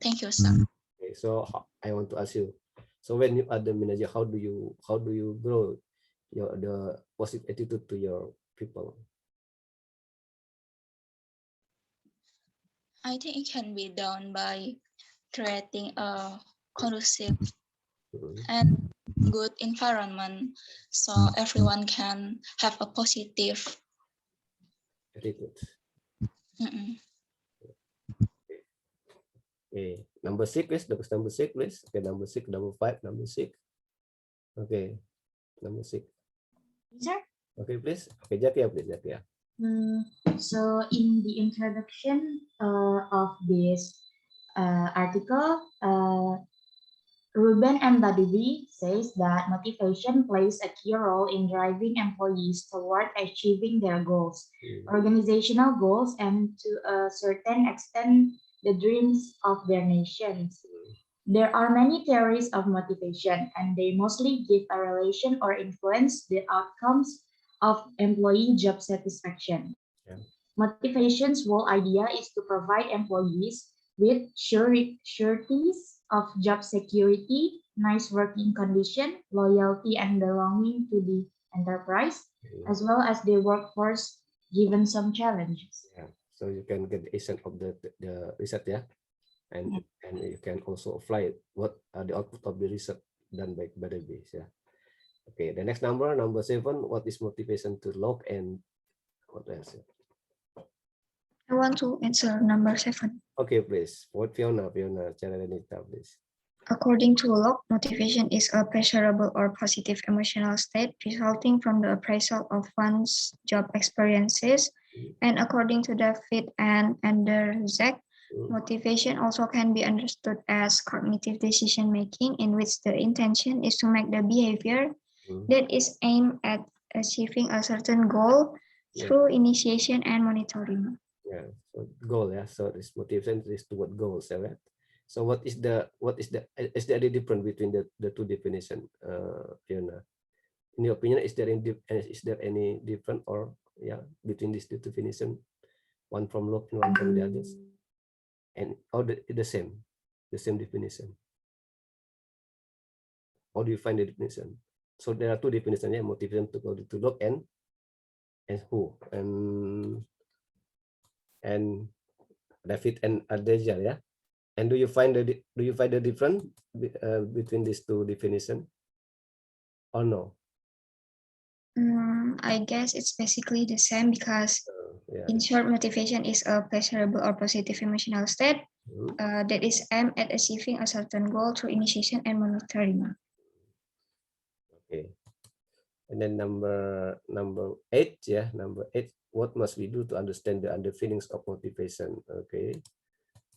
Thank you, sir. Okay, so I want to ask you, so when you are the manager, how do you grow the positive attitude to your people? I think it can be done by creating a conducive and good environment so everyone can have a positive attitude. Okay, number 6, please. Number 6, please. Okay, number 6, number 5, number 6. Okay, number 6. Sir? Okay, please. Okay, Jakia, please, Jakia. So in the introduction of this article, Ruben M. Badubi says that motivation plays a key role in driving employees toward achieving their goals, organizational goals, and to a certain extent, the dreams of their nations. There are many theories of motivation, and they mostly give a relation or influence the outcomes of employee job satisfaction. Motivation's whole idea is to provide employees with sureties of job security, nice working condition, loyalty and belonging to the enterprise, as well as the workforce given some challenges. Yeah. So you can get the essence of the research, yeah, and you can also apply what are the output of the research done by the base, yeah. Okay, the next number 7. What is motivation to love, and what else? I want to answer number 7. Okay, please. What Fiona, Charanita, please. According to Locke, motivation is a pleasurable or positive emotional state resulting from the appraisal of one's job experiences. And according to David and Anderzak, motivation also can be understood as cognitive decision making, in which the intention is to make the behavior that is aimed at achieving a certain goal through initiation and monitoring. Yeah, so goal, yeah. So this motivation is toward goals, right? So is there any difference between the two definition, Fiona? In your opinion, is there any difference or between these two definition, one from Locke and one from the others, and or the same definition? How do you find the definition? So there are two definitions, yeah, motivation to go to Locke and who and David and Adeja, yeah. And do you find the difference between these two definitions or no? I guess it's basically the same because in short, motivation is a pleasurable or positive emotional state that is aimed at achieving a certain goal through initiation and monitoring. Okay. And then number 8, yeah, number 8. What must we do to understand the underpinnings of motivation? Okay,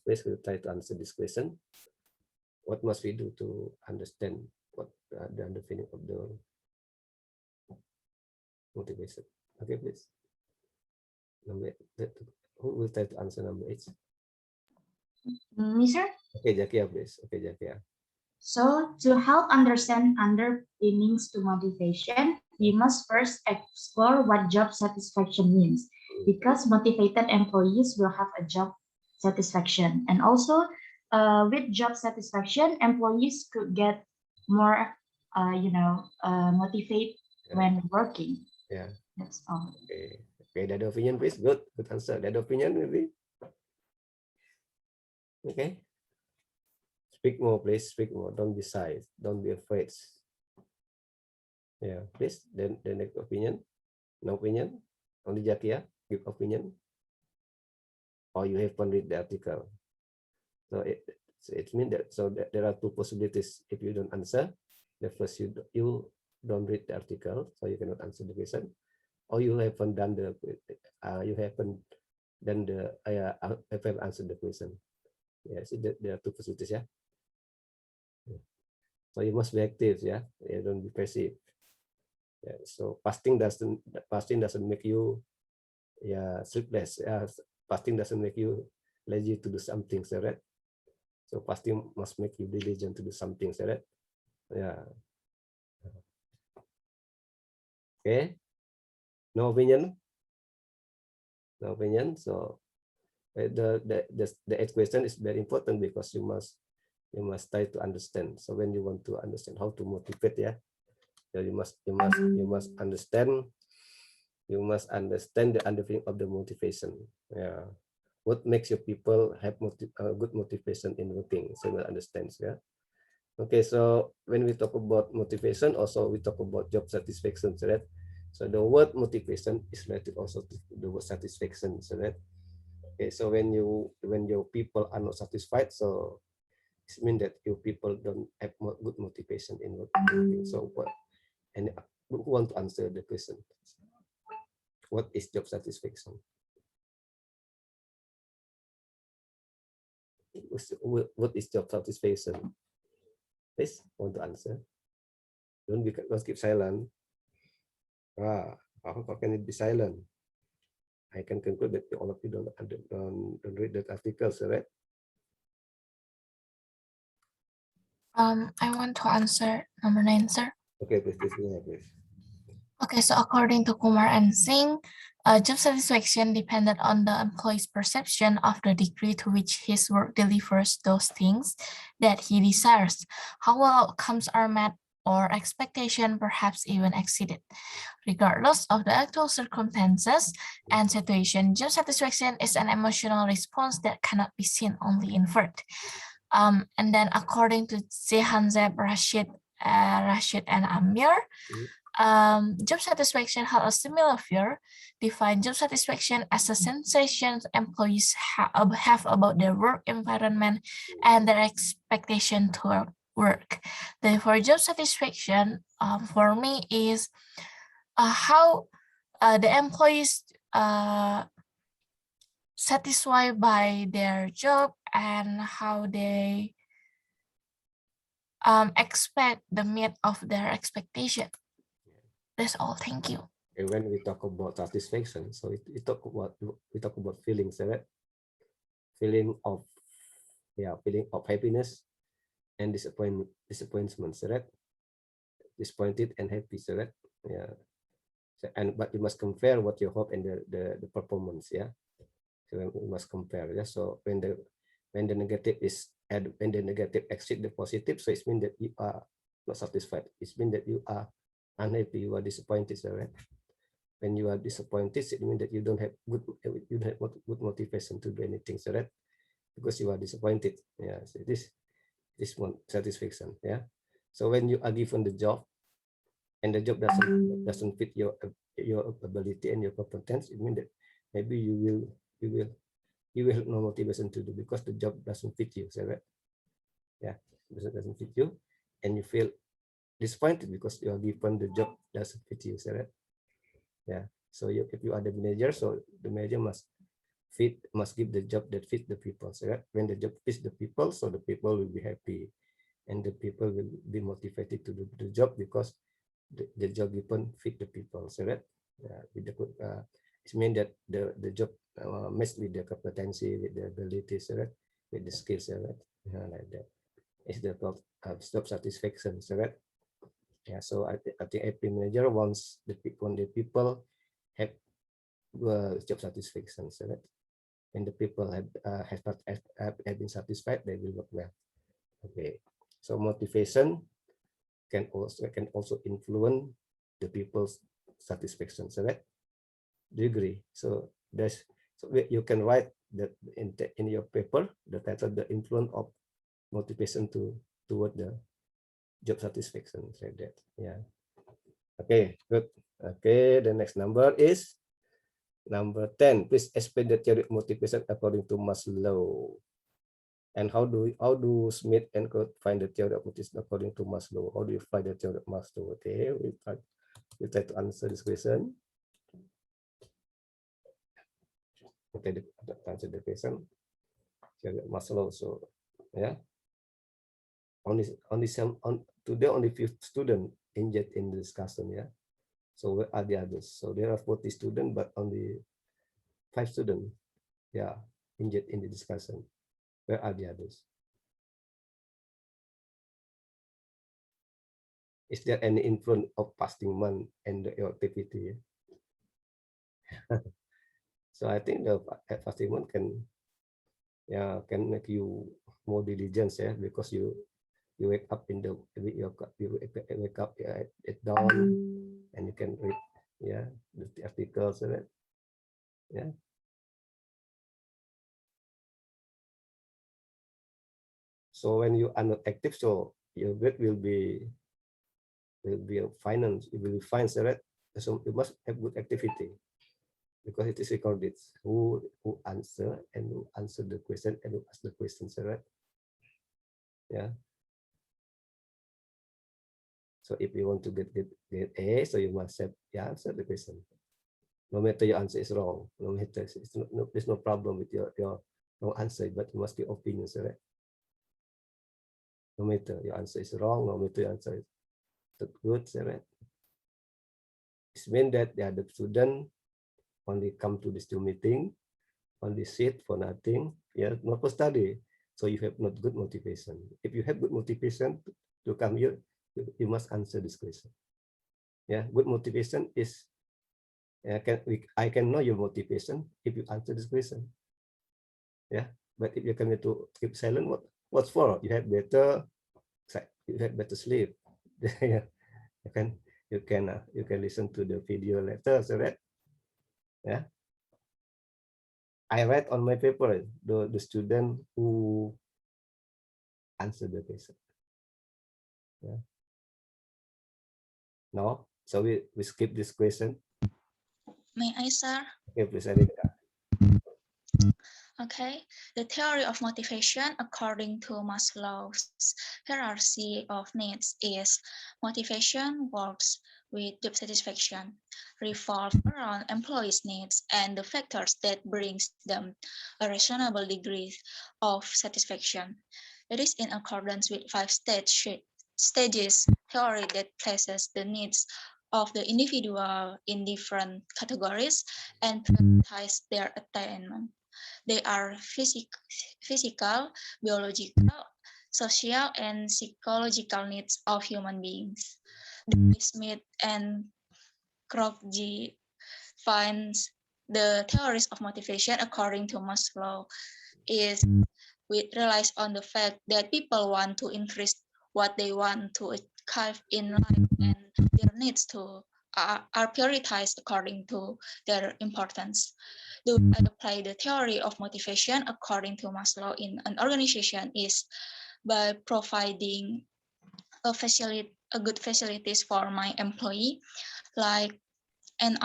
please we'll try to answer this question. What must we do to understand what the underpinning of the motivation? Okay, please. Number 8. Who will try to answer number 8? Me, sir? Okay, Jakia, please. Okay, Jakia. So to help understand underpinnings to motivation, we must first explore what job satisfaction means, because motivated employees will have a job satisfaction. And also with job satisfaction, employees could get more, motivated when working. Yeah. That's all. Okay. Okay, the opinion, please. Good answer. The opinion, maybe. Okay. Speak more, please. Speak more. Don't be shy. Don't be afraid. Yeah, please. Then the next opinion. No opinion. Only Jakia give opinion. Or you haven't read the article. So it means that there are two possibilities. If you don't answer, the first you don't read the article, so you cannot answer the question, or you haven't done the haven't answered the question. Yes, there are two possibilities, yeah. So you must be active, yeah. You don't be passive. Yeah. So fasting doesn't make you sleepless. Fasting doesn't make you lazy to do something, right? So fasting must make you diligent to do something, right? Yeah. Okay. No opinion. No opinion. So the 8th question is very important because you must try to understand. So when you want to understand how to motivate, yeah, you must understand the underpinning of the motivation. Yeah, what makes your people have good motivation in working? So you will understand. Yeah. Okay, so when we talk about motivation, also we talk about job satisfaction, right? So the word motivation is related also to the word satisfaction, right? Okay, so when your people are not satisfied, so it means that your people don't have good motivation in working. So who want to answer the question? What is job satisfaction? What is job satisfaction? Please want to answer? Don't keep silent. How can it be silent? I can conclude that all of you don't read that article, right? I want to answer number 9, sir. Okay, please. Okay, so according to Kumar and Singh, job satisfaction depended on the employee's perception of the degree to which his work delivers those things that he desires, how well outcomes are met, or expectation perhaps even exceeded. Regardless of the actual circumstances and situation, job satisfaction is an emotional response that cannot be seen, only inferred. And then according to Zehanzeb, Rashid, and Amir, job satisfaction had a similar view, define job satisfaction as a sensation employees have about their work environment and their expectation to work. Therefore, job satisfaction for me is how the employees satisfied by their job and how they expect the meet of their expectation. That's all. Thank you. And when we talk about satisfaction, so we talk about feelings, right? Feeling of happiness and disappointments, right? Disappointed and happy, right? Yeah. So, but you must compare what you hope and the performance, yeah. So we must compare, yeah. So when the negative exceed the positive, so it means that you are not satisfied. It means that you are unhappy, you are disappointed, right? When you are disappointed, it means that you don't have good motivation to do anything, right? Because you are disappointed. Yeah. So this one satisfaction. Yeah. So when you are given the job and the job doesn't fit your ability and your competence, it means that maybe you will have no motivation to do because the job doesn't fit you, right? Yeah, doesn't fit you, and you feel disappointed because you are given the job doesn't fit you, right? Yeah. So if you are the manager, so the manager must give the job that fits the people, right? When the job fits the people, so the people will be happy, and the people will be motivated to do the job because the job given fit the people, right? With the it means that the job matched with the competency, with the abilities, right? With the skills, right? Like that. It's the job satisfaction, right? Yeah. So I think every manager wants the people have job satisfaction, right? When the people have been satisfied, they will work well. Okay. So motivation can also influence the people's satisfaction, right? Do you agree? So you can write that in your paper, the title, the influence of motivation toward the job satisfaction, like that. Yeah. Okay, good. Okay, the next number is number 10. Please explain the theory of motivation according to Maslow. And how do Smith and Kurt find the theory of motivation according to Maslow? How do you find the theory of Maslow? Okay, we try to answer this question. Okay, answer the question. Theory of Maslow. So yeah, today only 5 students engaged in the discussion. Yeah. So where are the others? So there are 40 students, but only 5 students, yeah, engaged in the discussion. Where are the others? Is there any influence of fasting month and the activity? So I think the fasting month can make you more diligent, yeah, because you wake up in the you wake up at dawn and you can read, yeah, the articles, right? Yeah. So when you are not active, so your grade will be a finance, it will be fine, right? So you must have good activity because it is recorded who answer and who answer the question and who ask the questions, right? Yeah. So if you want to get A, so you must have answer the question. No matter your answer is wrong, no matter there's no problem with your no answer, but you must give opinions, right? No matter your answer is wrong, no matter your answer is good, right? It means that the other student only come to the Zoom meeting, only sit for nothing, yeah, not for study. So you have not good motivation. If you have good motivation to come here, you must answer this question. Yeah, good motivation is I can know your motivation if you answer this question. Yeah, but if you come here to keep silent, what's for? You have better sleep. Yeah, you can listen to the video later, so that yeah. I write on my paper the student who answer the question. Yeah. No, so we skip this question. May I, sir? Okay, please, Erika. Okay, the theory of motivation according to Maslow's hierarchy of needs is motivation works with job satisfaction, revolve around employees' needs and the factors that brings them a reasonable degree of satisfaction. It is in accordance with 5 stages theory that places the needs of the individual in different categories and prioritize their attainment. They are physical, biological, social, and psychological needs of human beings. Smith and Krogji finds the theories of motivation according to Maslow is relies on the fact that people want to increase what they want to achieve in life, and their needs to are prioritized according to their importance. The way I apply the theory of motivation according to Maslow in an organization is by providing a good facilities for my employee, like, and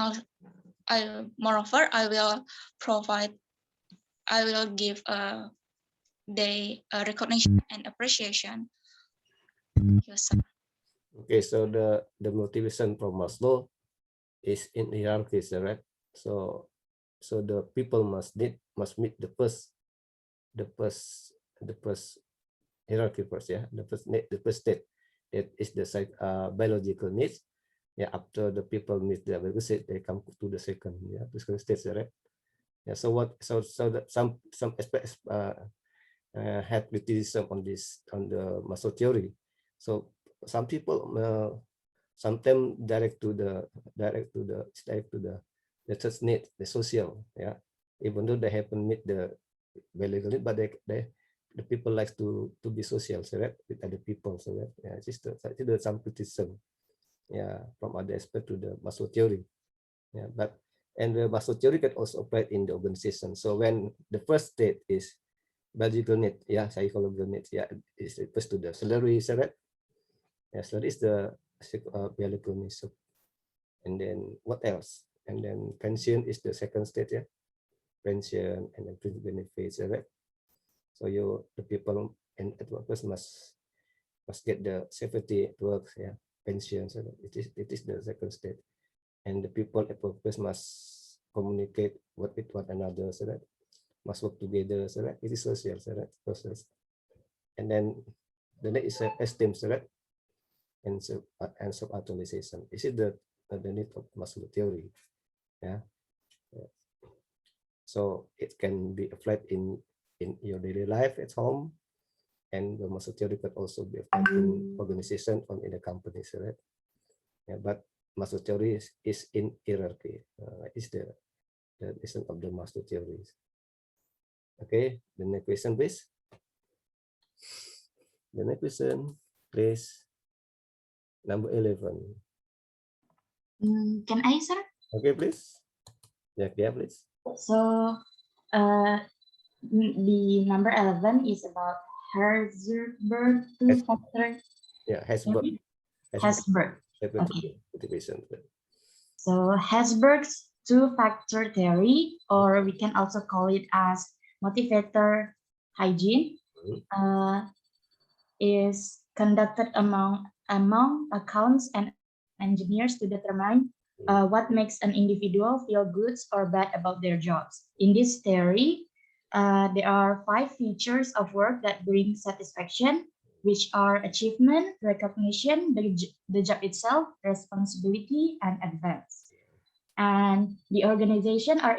moreover I will give a recognition and appreciation. Yes, sir. Okay, so the motivation from Maslow is in hierarchy, right? So the people must meet the first hierarchy first, yeah. The first state, that is the biological needs. Yeah, after the people meet the biological state, they come to the second, yeah, the second stage, right? Yeah. So some aspects had criticism on the Maslow theory. So some people sometimes direct to the third need, the social, yeah. Even though they haven't meet the biological need, but the people like to be social, so that with other people, so that, yeah, it's just some criticism, yeah, from other aspect to the Maslow theory, yeah. And the Maslow theory can also apply in the organization. So when the first state is biological need, yeah, psychological needs, yeah, is refers to the salary, so that, yeah, salary is the biological needs. And then what else? And then pension is the second state, yeah, pension, and then benefits, right? So the people and at workers must get the safety at work, yeah, pension. So it is the second state, and the people at workers must communicate with one another, so that must work together, so that it is social, so that process. And then the next is esteem, so that and self-actualization. Is it the need of Maslow theory, yeah. So it can be applied in your daily life at home, and the Maslow theory could also be applied in organization or in the companies, right? Yeah, but Maslow theory is in hierarchy. Is the essence of the Maslow theories. Okay, the next question, please. The next question, please. Number 11. Can I, sir? Okay, please. Yeah, please. So, the number 11 is about Herzberg two-factor. Yeah, Herzberg. Okay. Motivation. So Herzberg's two-factor theory, or we can also call it as motivator hygiene, is conducted among accounts and engineers to determine what makes an individual feel good or bad about their jobs. In this theory, there are 5 features of work that bring satisfaction, which are achievement, recognition, the job itself, responsibility, and advance. And the organization are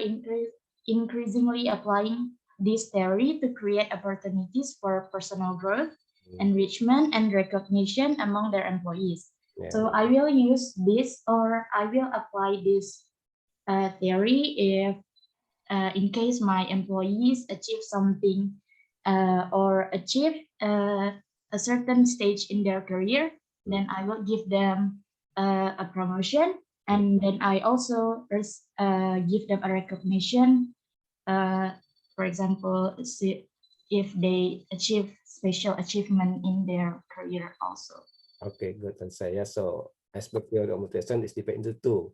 increasingly applying this theory to create opportunities for personal growth, enrichment, and recognition among their employees. Yeah. So I will use this, or I will apply this theory if in case my employees achieve something or achieve a certain stage in their career, then I will give them a promotion, and then I also give them a recognition. For example, if they achieve special achievement in their career also. Okay, good answer. Yeah, so aspect theory of motivation is divided into 2,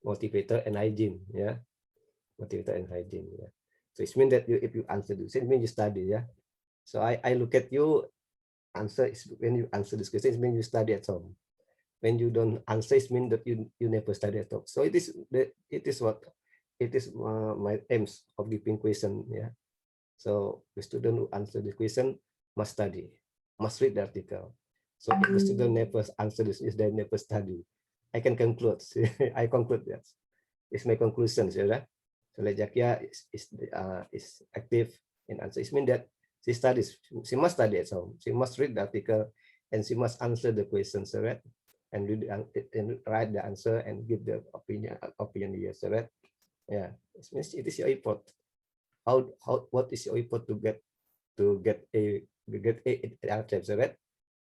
motivator and hygiene. Yeah, motivator and hygiene. Yeah. So it means that if you answer this, it means you study. Yeah. So I look at you answer is when you answer this question, it means you study at home. When you don't answer, it means that you never study at home. So it is my aims of giving question. Yeah. So the student who answer the question must study, must read the article. So if the student never answer this, they never study. I can conclude. I conclude that. It's my conclusion, right? So Lejakia is active in answer. It means that she studies. She must study at home. She must read the article, and she must answer the questions, right? And read and write the answer and give the opinion. Yes, right? Yeah. It means it is your effort. What is your effort to get a answer, right?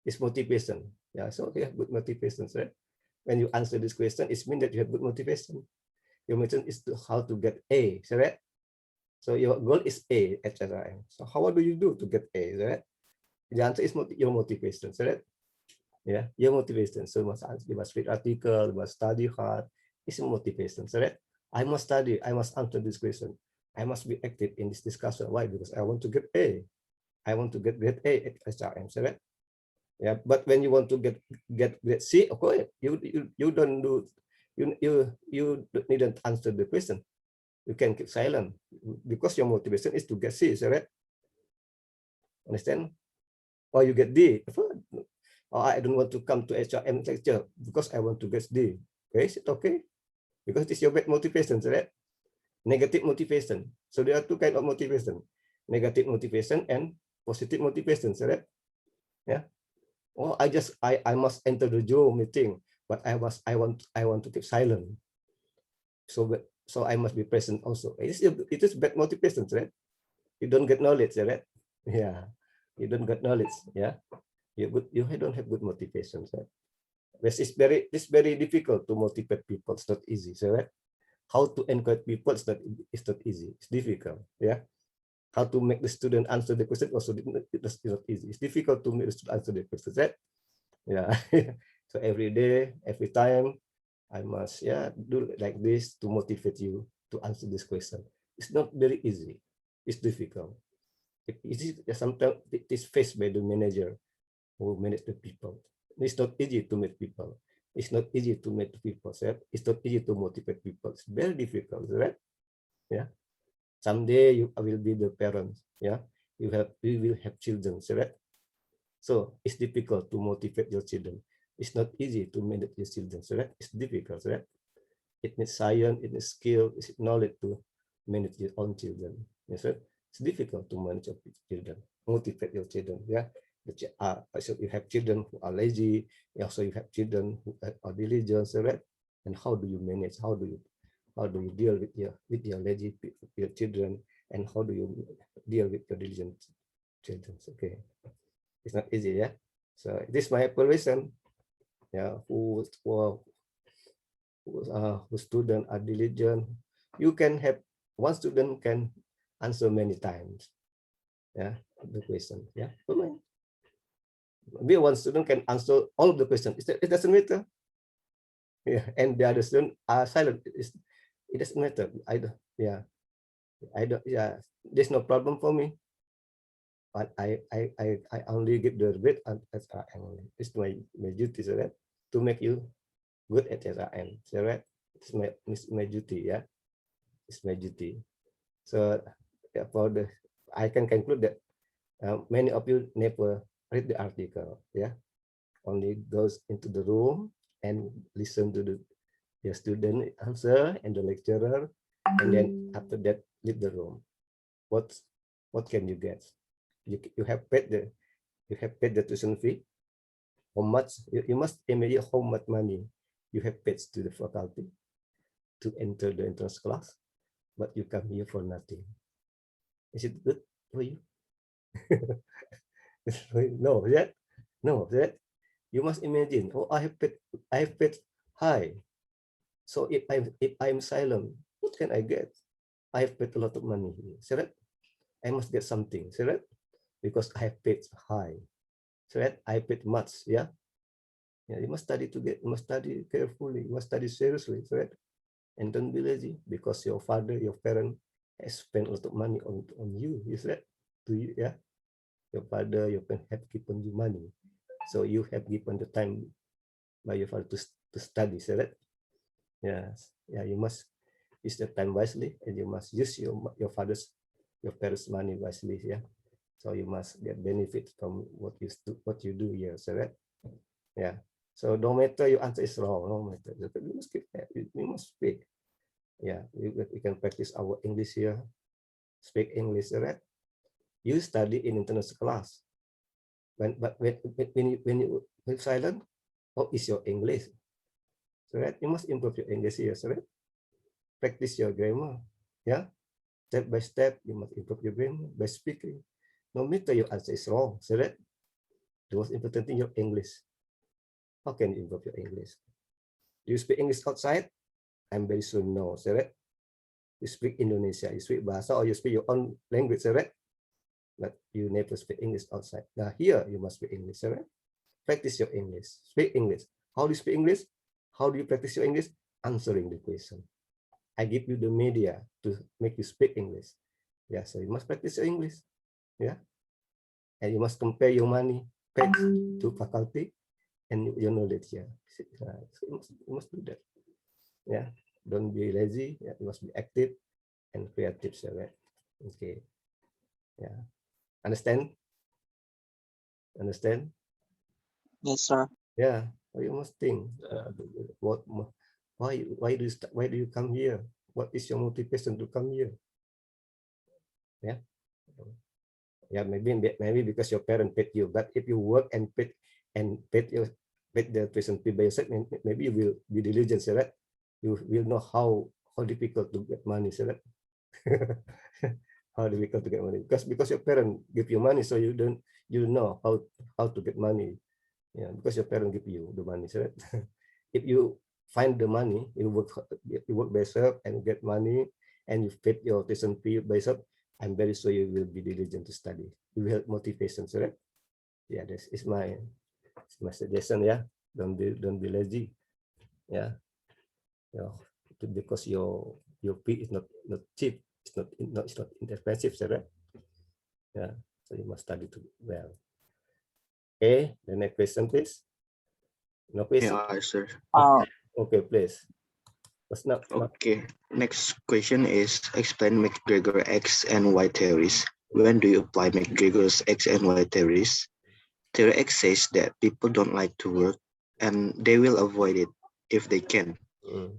It's motivation. Yeah. So you have good motivation, right? When you answer this question, it means that you have good motivation. Your motivation is how to get A, right? So your goal is A, etc. So how do you do to get A, right? The answer is your motivation, right? Yeah, your motivation. So you must read article, you must study hard. It's motivation, right? I must study. I must answer this question. I must be active in this discussion. Why? Because I want to get A. I want to get grade A at SRM, right? Yeah, but when you want to get grade C, of course, you don't do you needn't answer the question. You can keep silent because your motivation is to get C, right? Understand? Or you get D. Or I don't want to come to HRM lecture because I want to get D. Okay, is it okay? Because it's your bad motivation, right? Negative motivation. So there are two kinds of motivation: negative motivation and positive motivation, right? Yeah. Oh, I must enter the Zoom meeting, but I want to keep silent. So I must be present also. It is bad motivation, right? You don't get knowledge, right? Yeah, you don't get knowledge. Yeah, you don't have good motivation, right? It's very difficult to motivate people. It's not easy, right? How to encourage people is not easy. It's difficult. Yeah. How to make the student answer the question also it's not easy. It's difficult to make the student answer the question, right? Yeah. So every day, every time, I must do like this to motivate you to answer this question. It's not very easy. It's difficult. Sometimes it is faced by the manager who manage the people. It's not easy to meet people. It's not easy to meet people. Right? It's not easy to motivate people. It's very difficult, right? Yeah. Someday you will be the parents. Yeah. You will have children, right? So it's difficult to motivate your children. It's not easy to manage your children, right? It's difficult, right? It needs science, it needs skill, it's knowledge to manage your own children. Yes, right? It's difficult to manage your children, motivate your children. Yeah. So you have children who are lazy. Also, you have children who are diligent, right? And how do you manage? How do you deal with your lazy children? And how do you deal with your diligent children? Okay. It's not easy, yeah. So this is my evaluation. Yeah, who student are diligent. You can have one student can answer many times. Yeah, the question. Yeah, maybe one student can answer all of the questions. It doesn't matter. Yeah, and the other student are silent. It doesn't matter. I don't. Yeah, there's no problem for me. But I only give the grade as only. It's my duty, right? To make you good at SRM, right? It's my duty, yeah. It's my duty. So yeah, I can conclude that many of you never read the article, yeah. Only goes into the room and listen to the student answer and the lecturer, and then after that leave the room. What can you get? You have paid the tuition fee. How much you must imagine how much money you have paid to the faculty to enter the entrance class, but you come here for nothing. Is it good for you? No, yet. No, yet. You must imagine. Oh, I have paid high. So if I'm silent, what can I get? I have paid a lot of money here. See that? I must get something. See that? Because I have paid high. So that I paid much. Yeah. Yeah, you must study you must study carefully, you must study seriously, right? And don't be lazy because your father, your parent has spent a lot of money on you, is that? To you, yeah. Your father, your parent have given you money. So you have given the time by your father to study, is that? Yes. Yeah, you must use the time wisely and you must use your parents' money wisely, yeah. So you must get benefit from what you do here, is that? Yeah. So no matter your answer is wrong, no matter, you must keep that. You must speak. Yeah, we can practice our English here. Speak English, right? You study in international class. But when you silent, how is your English? So right, you must improve your English here, so right? Practice your grammar. Yeah, step by step, you must improve your grammar by speaking. No matter your answer is wrong, so right? The most important thing, your English. How can you improve your English? Do you speak English outside? I'm very sure no, so right? You speak Indonesia, you speak Bahasa, or you speak your own language, so right? But you never speak English outside. Now here, you must speak English, so right? Practice your English. Speak English. How do you speak English? How do you practice your English? Answering the question. I give you the media to make you speak English. Yeah, so you must practice your English. Yeah, and you must compare your money paid to faculty and your knowledge. Yeah, so you must do that. Yeah, don't be lazy. Yeah, you must be active and creative. So right. Okay. Yeah, understand? Understand? Yes, sir. Yeah, you must think. What? Why do you come here? What is your motivation to come here? Yeah. Yeah, maybe because your parent paid you, but if you work and paid the tuition fee by yourself, maybe you will be diligent, so that you will know how difficult to get money, so that how difficult to get money, because your parent give you money, so you know how to get money. Yeah, because your parent give you the money, so that if you find the money, you work by yourself and get money, and you paid your tuition fee by yourself, I'm very sure you will be diligent to study. You will have motivation, so right? Yeah, this is my suggestion. Yeah, don't be lazy. Yeah, because your fee is not cheap. It's not inexpensive, so right? Yeah, so you must study well. Okay, the next question, please. No question. Yeah, sir. Okay, please. What's not? Okay. Next question is explain McGregor X and Y theories. When do you apply McGregor's X and Y theories? Theory X says that people don't like to work and they will avoid it if they can.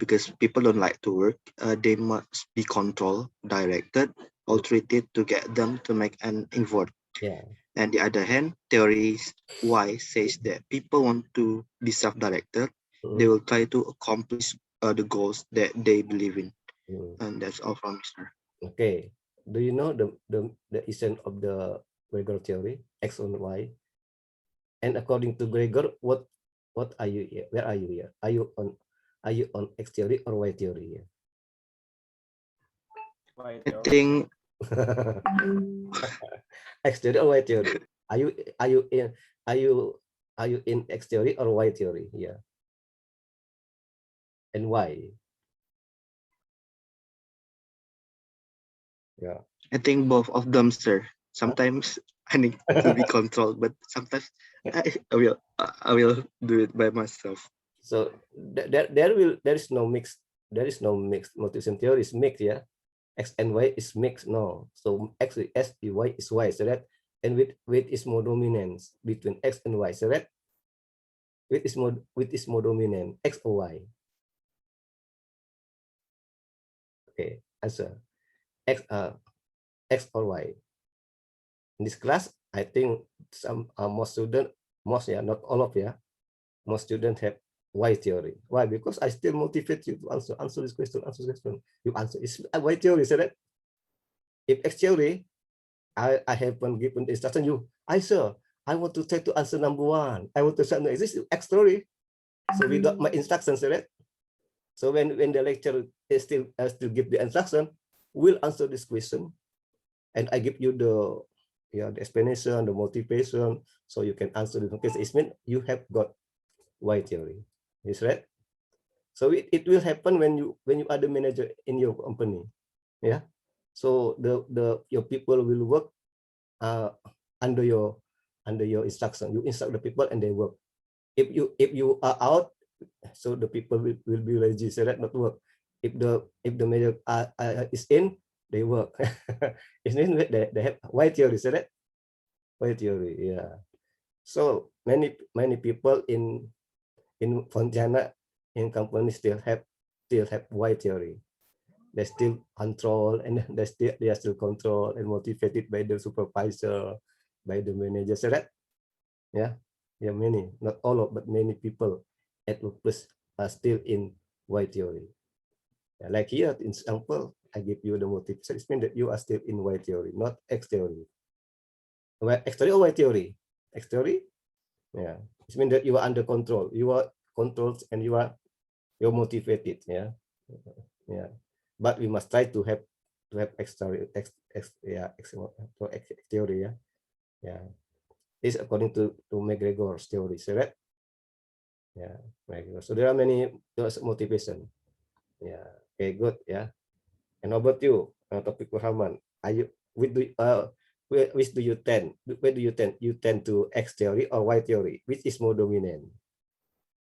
Because people don't like to work, they must be controlled, directed, or treated to get them to make an effort. Yeah. And the other hand, theory Y says that people want to be self-directed. They will try to accomplish the goals that they believe in. And that's all from me, sir. Okay. Do you know the essence of the Gregor theory, X and Y? And according to Gregor, what are you here? Where are you here? Are you on X theory or Y theory here? I think X theory or Y theory? Are you in X theory or Y theory here? And why? Yeah. I think both of them, sir. Sometimes I need to be controlled, but sometimes I will do it by myself. So there is no mix. There is no mixed motivation theory is mixed, yeah. X and Y is mixed, no. So X is S, Y is Y, so that, and with is more dominance between X and Y, so that with is more dominant, X or Y. Okay, answer. X or Y. In this class, I think some most yeah, not all of you, most students have Y theory. Why? Because I still motivate you to answer this question, You answer it's Y theory, so that if X theory, I have one given instruction you, sir, I want to try to answer number 1. I want to say, no, is this X theory? So we got my instructions, right? So when the lecturer is still give the instruction, we'll answer this question, and I give you the explanation, the motivation, so you can answer the question. It means you have got Y theory. Is right? So it will happen when you are the manager in your company. Yeah. So your people will work under your instruction. You instruct the people and they work. If you are out, so the people will be lazy, so that not work. If the manager is in, they work. It means they have Y theory, so that Y theory, yeah. So many people in in Pontianak, in company still have Y theory. They still control, and they are still controlled and motivated by the supervisor, by the manager. So that, yeah, many, not all of, but many people at workplace are still in Y theory. Yeah, like here, in example, I give you the motivation. It means that you are still in Y theory, not X theory. X theory or Y theory? X theory. Yeah, it means that you are under control. You are controlled and you're motivated. Yeah, yeah. But we must try to have X theory. X theory. Yeah, yeah. This according to McGregor's theory. So that, yeah, McGregor. So there are many motivation. Yeah. Okay. Good. Yeah. And how about you, Topik Rahman? Are you which do you tend? Where do you tend? You tend to X theory or Y theory? Which is more dominant?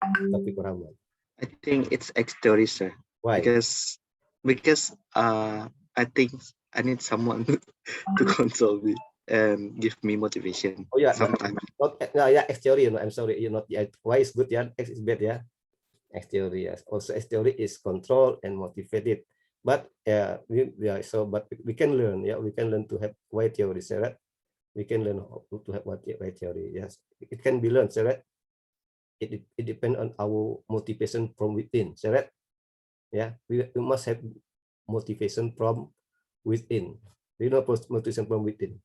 Topik Rahman. I think it's X theory, sir. Why? Because I think I need someone to console me and give me motivation. Oh yeah, sometimes. Yeah, X theory. No, I'm sorry, you're not. Y is good. Yeah, X is bad. Yeah, X theory. Yes. Also, X theory is control and motivated. But but we can learn. Yeah, we can learn to have Y theory. So that we can learn how to have Y theory. Yes, it can be learned. So that it depends on our motivation from within. So that, yeah, we must have motivation from within. You know, motivation from within.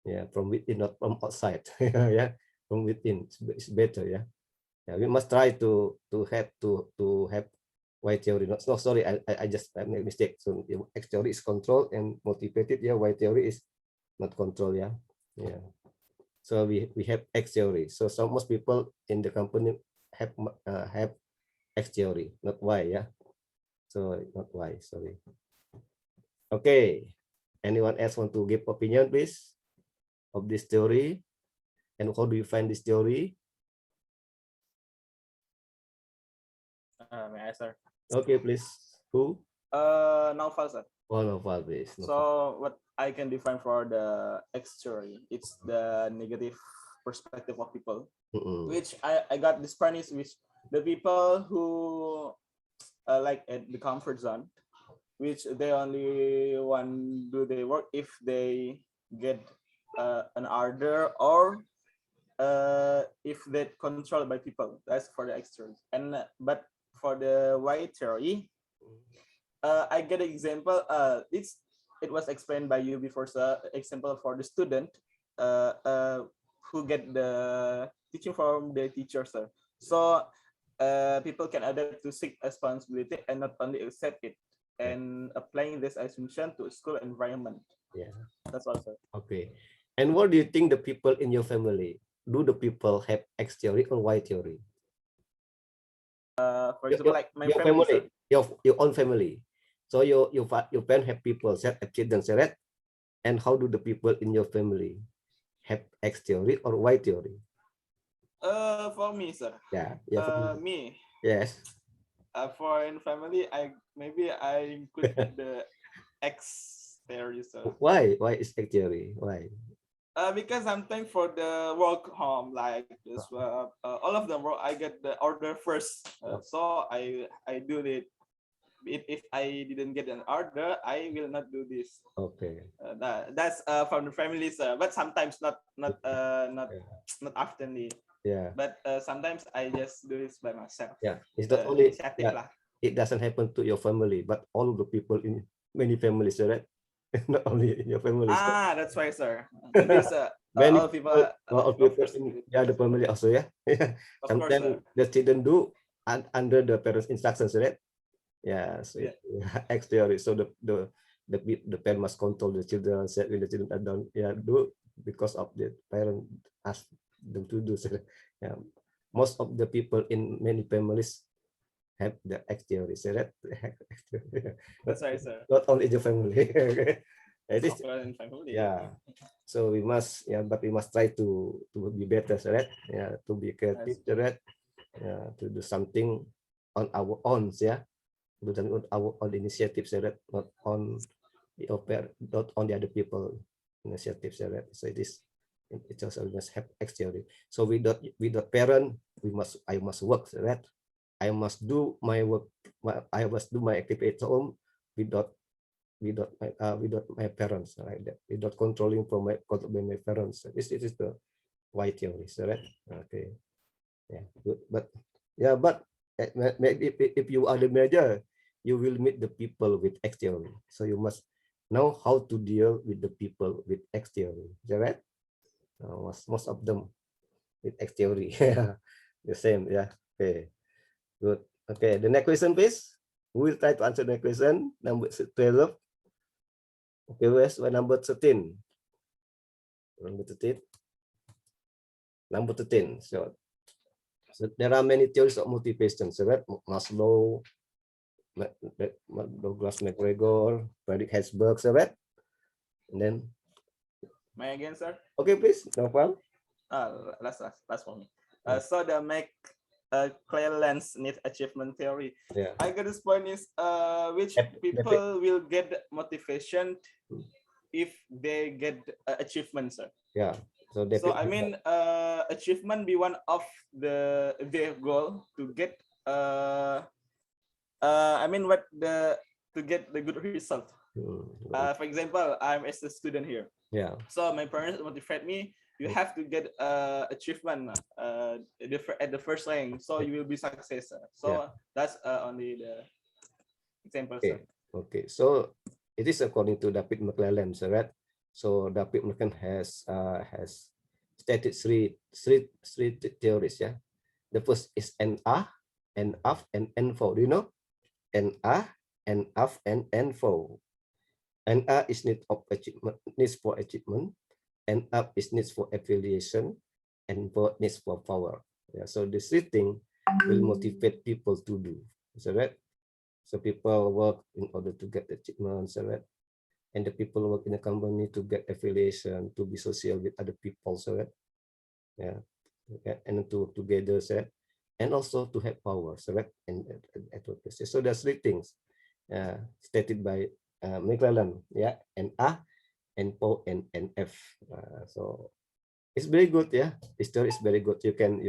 Yeah, from within, not from outside. Yeah, from within, it's better. Yeah, yeah. We must try to have Y theory. No, sorry, I just made a mistake. So X theory is control and motivated. Yeah, Y theory is not control. Yeah, yeah. So we have X theory. So most people in the company have X theory, not Y. Yeah. So not Y. Sorry. Okay. Anyone else want to give opinion, please, of this theory? And how do you find this theory? May I, sir? Okay, please. Who? Naufal, sir. Oh, Naufal, please. So what I can define for the X theory, it's the negative perspective of people, which I got this premise, which the people who like at the comfort zone, which they only want do their work if they get an order or if they're controlled by people. That's for the X theory. And but for the Y theory, I get an example. It was explained by you before, sir. Example for the student who get the teaching from the teacher, sir. So people can adapt to seek responsibility and not only accept it, and applying this assumption to school environment. Yeah, that's all, sir. Okay. And what do you think the people in your family? Do the people have X theory or Y theory? For example, like my your family, your own family. So your parents have people, have children, right? And how do the people in your family have X theory or Y theory? For me, sir. Yeah. Me. Yes. For in family, I could get the X theory, sir. Why? Why is X theory? Why? Because sometimes for the work home, like this, all of them, I get the order first. So I do it. If I didn't get an order, I will not do this. Okay. That's from the family, sir. But sometimes not oftenly. Yeah. But sometimes I just do this by myself. Yeah. It's not only lah. It doesn't happen to your family, but all of the people in many families, right? Not only in your family. That's why, sir. There's many all people in the family also, yeah. Sometimes the children do under the parents' instructions, right? Yeah. So X theory. So the parent must control the children. Said when the children are done, do because of the parent ask them to do. So, yeah. Most of the people in many families have the X theory. So that that's right, sir. Not only the family. It is, family. Yeah. So we must, but we must try to be better, right? Yeah, to be creative, right? Yeah, to do something on our own, yeah. Do on our own initiatives, right? Not on the other people initiatives, right? So it is It also must have X theory. So without parent, I must work, right? I must do my work. I must do my activity at home without my parents, like that. Without controlling by my parents. This is the Y theory, right? Okay. Yeah, good. But maybe if you are the manager, you will meet the people with X theory. So you must know how to deal with the people with X theory. Is that right? Most of them with X theory. The same. Yeah. Okay. Good. Okay. The next question, please. We will try to answer the question. Number 12. Okay. Where's number 13? Number 13. Number 13. So there are many theories of motivation. So right? Maslow, Douglas McGregor, Frederick Herzberg, so right? And then. May I again, sir? Okay, please. No problem. Last for me. So the McClelland's need achievement theory. Yeah. I got this point is which people will get motivation if they get achievement, sir. Yeah. So I mean achievement be one of their goal to get I mean to get the good result. For example, I'm as a student here. Yeah. So my parents motivate me. You have to get achievement at the first rank, so you will be success. So yeah. That's only the example. Okay. Okay. So it is according to David McClelland, right? So David McClelland has stated three theories. Yeah. The first is NA, NF, and N4. Do you know? NA, NF, and N4. NA is needs for achievement. NF is needs for affiliation, and N4 needs for power. Yeah. So the three things will motivate people to do. Is that right? So people work in order to get achievements, right? And the people work in a company to get affiliation, to be social with other people, so right? Yeah, okay. And to together, right? And also to have power, so right? And so there's three things stated by McClelland, yeah, and A, and Po, and F. So it's very good, yeah. This theory is very good. You can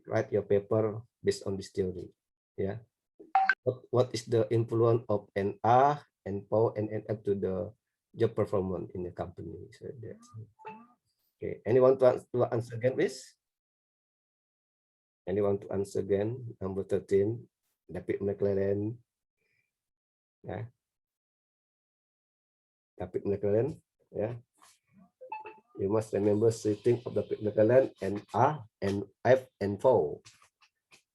write your paper based on this theory, yeah. What is the influence of NA, NPO, and NF to the job performance in the company? So that's okay. Anyone to answer again, please? Anyone to answer again? Number 13, David McClelland. Yeah. David McClelland. Yeah. You must remember three of David McClelland: NA, NF, and NPO.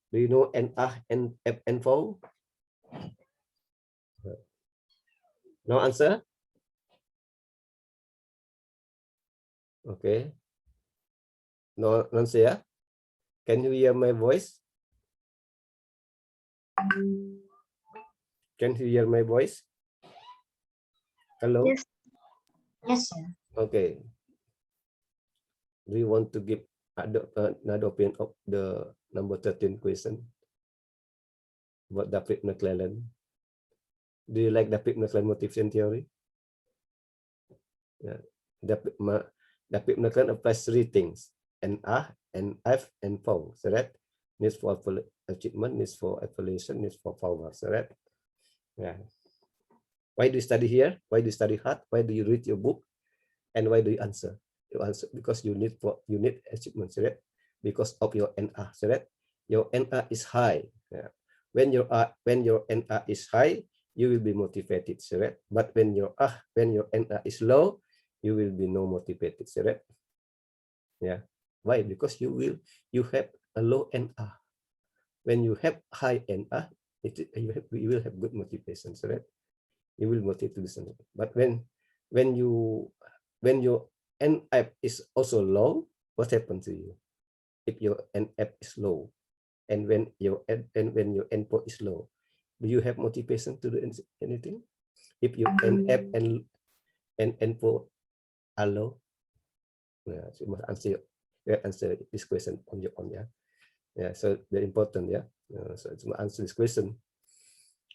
Do you know NA, NF, and NPO? No answer? Okay. No answer, yeah? Can you hear my voice? Can you hear my voice? Hello? Yes. Yes, sir. Okay. Do you want to give another opinion of the number 13 question about David McClelland? Do you like David McClelland motivation theory? Yeah. David McClelland applies three things: NA, NF, and PO. So that needs for achievement, needs for affiliation, needs for power. So that, yeah. Why do you study here? Why do you study hard? Why do you read your book? And why do you answer? You answer because you need achievement, so that because of your NA, so that your NA is high. Yeah. When your NA is high, you will be motivated, so that. But when your NA is low, you will be no motivated, so that. Yeah. Why? Because you have a low NA. When you have high NA, you will have good motivation, so that you will motivate to do something. But when your NF is also low, what happens to you? If your NF is low, and when your NPO is low, do you have motivation to do anything? If your NF and NPO are low, yeah, so you must answer this question on your own, yeah. Yeah, so very important, yeah. So it's answer this question.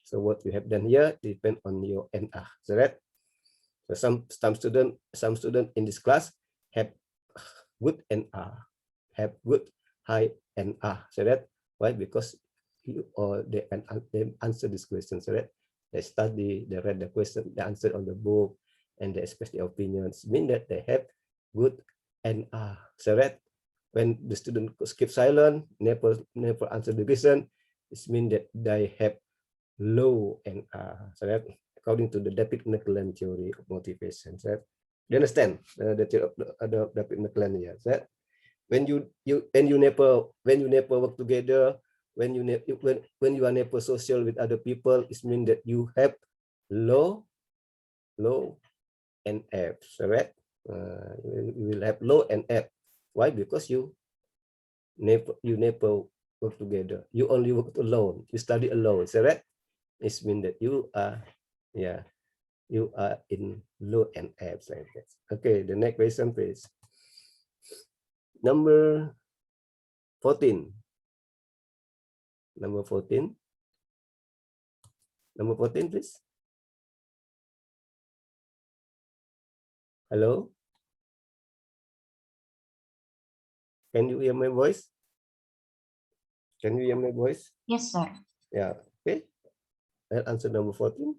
So what you have done here depend on your NA, so that. So some student in this class have good and have good, high, and So that why? Because you or they answer this question. So that they study, they read the question, they answer on the book, and they express their opinions. Mean that they have good and So that when the student keep silent, never answer the question, it means that they have low and So that according to the David McClellan theory of motivation. So that, you understand the theory of the David McClellan? Yeah. So that when you never work together, when you are never social with other people, it means that you have low and F. So that you will have low and F. Why? Because you never work together. You only work alone. You study alone. So that it means that you are in low and F. Okay, the next question, please. Number 14. Number 14. Number 14, please. Hello? Can you hear my voice? Can you hear my voice? Yes, sir. Yeah. Okay. I'll answer number 14.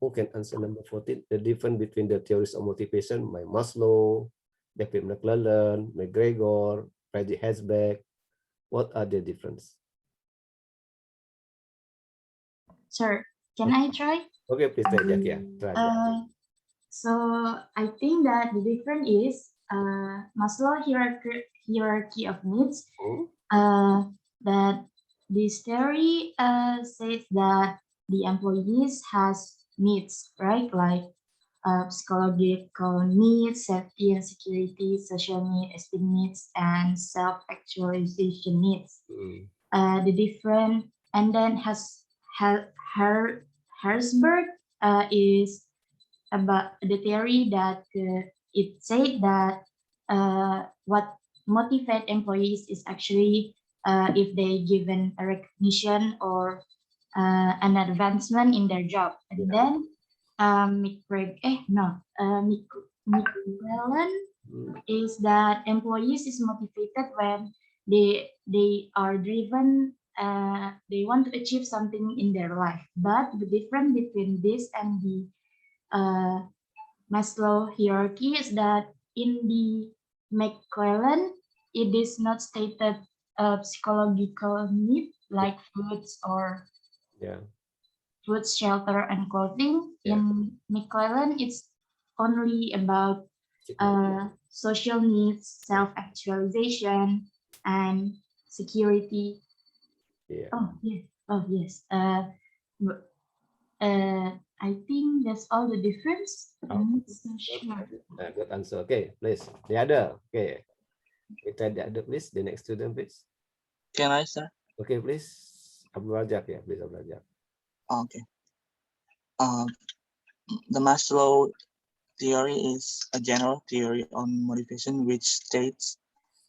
Who can answer number 14? The difference between the theories of motivation by Maslow, David McClellan, McGregor, Friedrich Herzberg. What are the difference? Sir, can I try? Okay, please try that. Yeah, try. So I think that the difference is Maslow hierarchy of needs. That this theory says that the employees has needs, right? Like psychological needs, safety and security, social needs, esteem needs, and self-actualization needs. The different, and then Herzberg is about the theory that it said that what motivate employees is actually if they given a recognition or an advancement in their job. And then McClellan is that employees is motivated when they are driven, they want to achieve something in their life. But the difference between this and the Maslow hierarchy is that in the McClellan, it is not stated psychological need like foods or food, shelter, and clothing. In McClellan, it's only about social needs, self-actualization, and security. Oh yes. I think that's all the difference. I'm not so sure. Good answer. Okay, please. The other. Okay. We try the other, please. The next student, please. Can I, sir? Okay, please. Abdul Razak, yeah, please, Abdul Razak. Okay. The Maslow theory is a general theory on motivation which states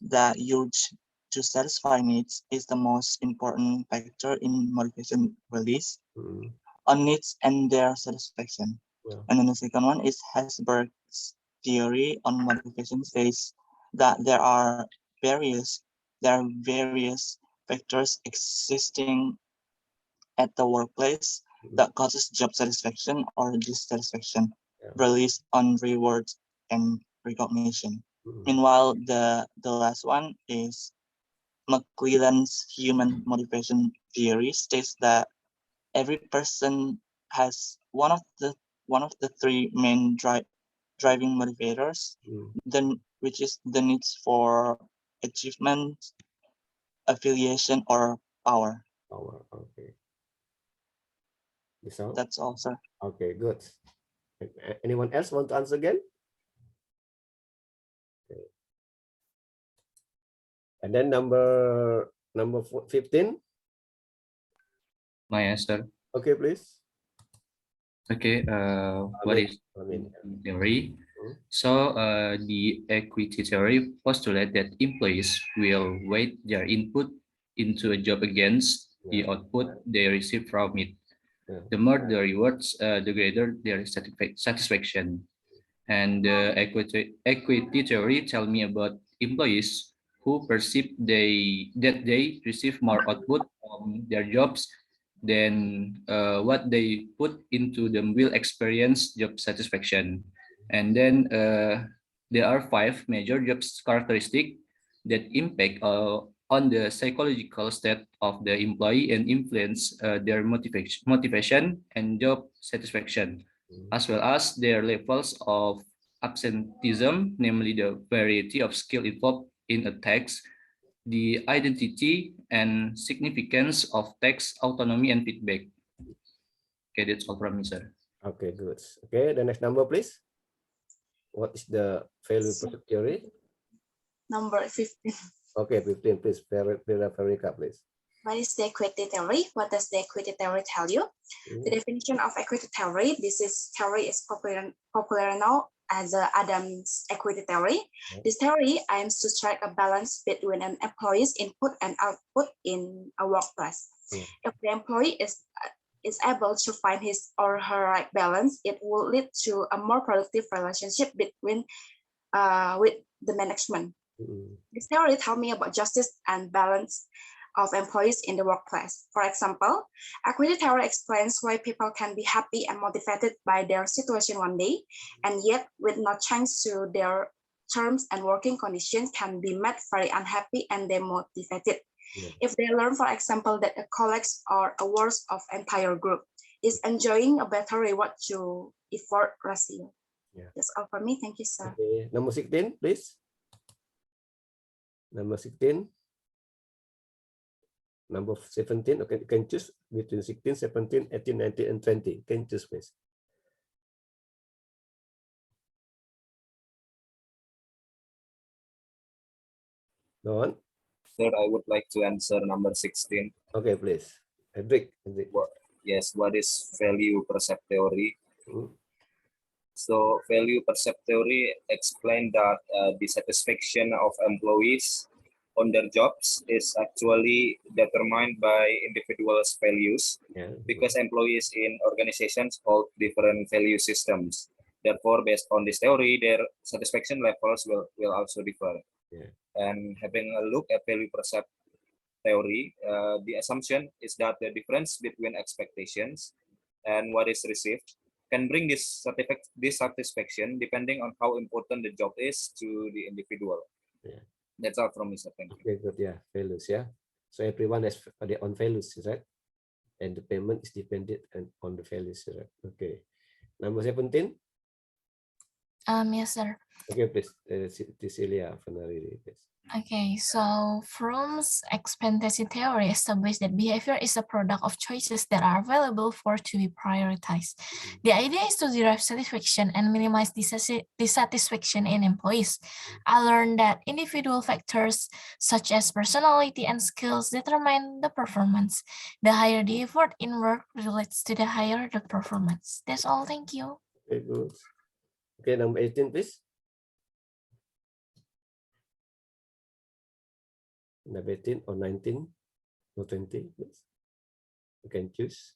that urge to satisfy needs is the most important factor in motivation release on needs and their satisfaction. And then the second one is Herzberg's theory on motivation says that there are various factors existing at the workplace that causes job satisfaction or dissatisfaction, release on rewards and recognition. Meanwhile, the last one is McClellan's human motivation theory states that every person has one of the three main driving motivators, which is the needs for achievement, affiliation, or power. Okay. That's all, sir. Okay, good. Anyone else want to answer again? Okay. And then number 15. My answer. Okay, please. Okay, what is theory? So the equity theory postulates that employees will weight their input into a job against the output they receive from it. The more the rewards, the greater their satisfaction. And the equity theory tell me about employees who perceive that they receive more output from their jobs than what they put into them will experience job satisfaction. And then there are 5 major job characteristics that impact on the psychological state of the employee and influence their motivation and job satisfaction, as well as their levels of absenteeism, namely the variety of skill involved in a task, the identity and significance of text, autonomy, and feedback. Okay, that's all from me, sir. Okay, good. Okay, the next number, please. What is the value perception theory? Number 15. Okay, 15, please. Verika, please. What is the equity theory? What does the equity theory tell you? The definition of equity theory, theory is popular now as Adam's equity theory. This theory aims to strike a balance between an employee's input and output in a workplace. If the employee is able to find his or her right balance, it will lead to a more productive relationship between with the management. This theory tells me about justice and balance of employees in the workplace. For example, equity theory explains why people can be happy and motivated by their situation one day, and yet with no change to their terms and working conditions can be made very unhappy and demotivated. If they learn, for example, that a colleague or a worse of entire group is enjoying a better reward to effort ratio. That's all for me. Thank you, sir. Okay. Number 16, please. Number 16. Number 17. Okay, you can choose between 16, 17, 18, 19, and 20. You can choose, please. No one? Sir, I would like to answer number 16. Okay, please. Hendrik. Yes, what is value percept theory? So value percept theory explains that the satisfaction of employees on their jobs is actually determined by individuals' values, because employees in organizations hold different value systems. Therefore, based on this theory, their satisfaction levels will also differ. And having a look at value percept theory, the assumption is that the difference between expectations and what is received can bring dissatisfaction depending on how important the job is to the individual. That's all from me, sir. Thank you. Okay, good. Yeah, values. Yeah. So everyone has their own values, right? And the payment is dependent on the values, right? Okay. Number 17. Yes, sir. Okay, please. Cecilia Fanari, please. Okay, so Fromm's expectancy theory established that behavior is a product of choices that are available for to be prioritized. The idea is to derive satisfaction and minimize dissatisfaction in employees. I learned that individual factors such as personality and skills determine the performance. The higher the effort in work relates to the higher the performance. That's all. Thank you. Okay, good. Okay, number 18, please. Number 18 or 19 or 20, please. You can choose.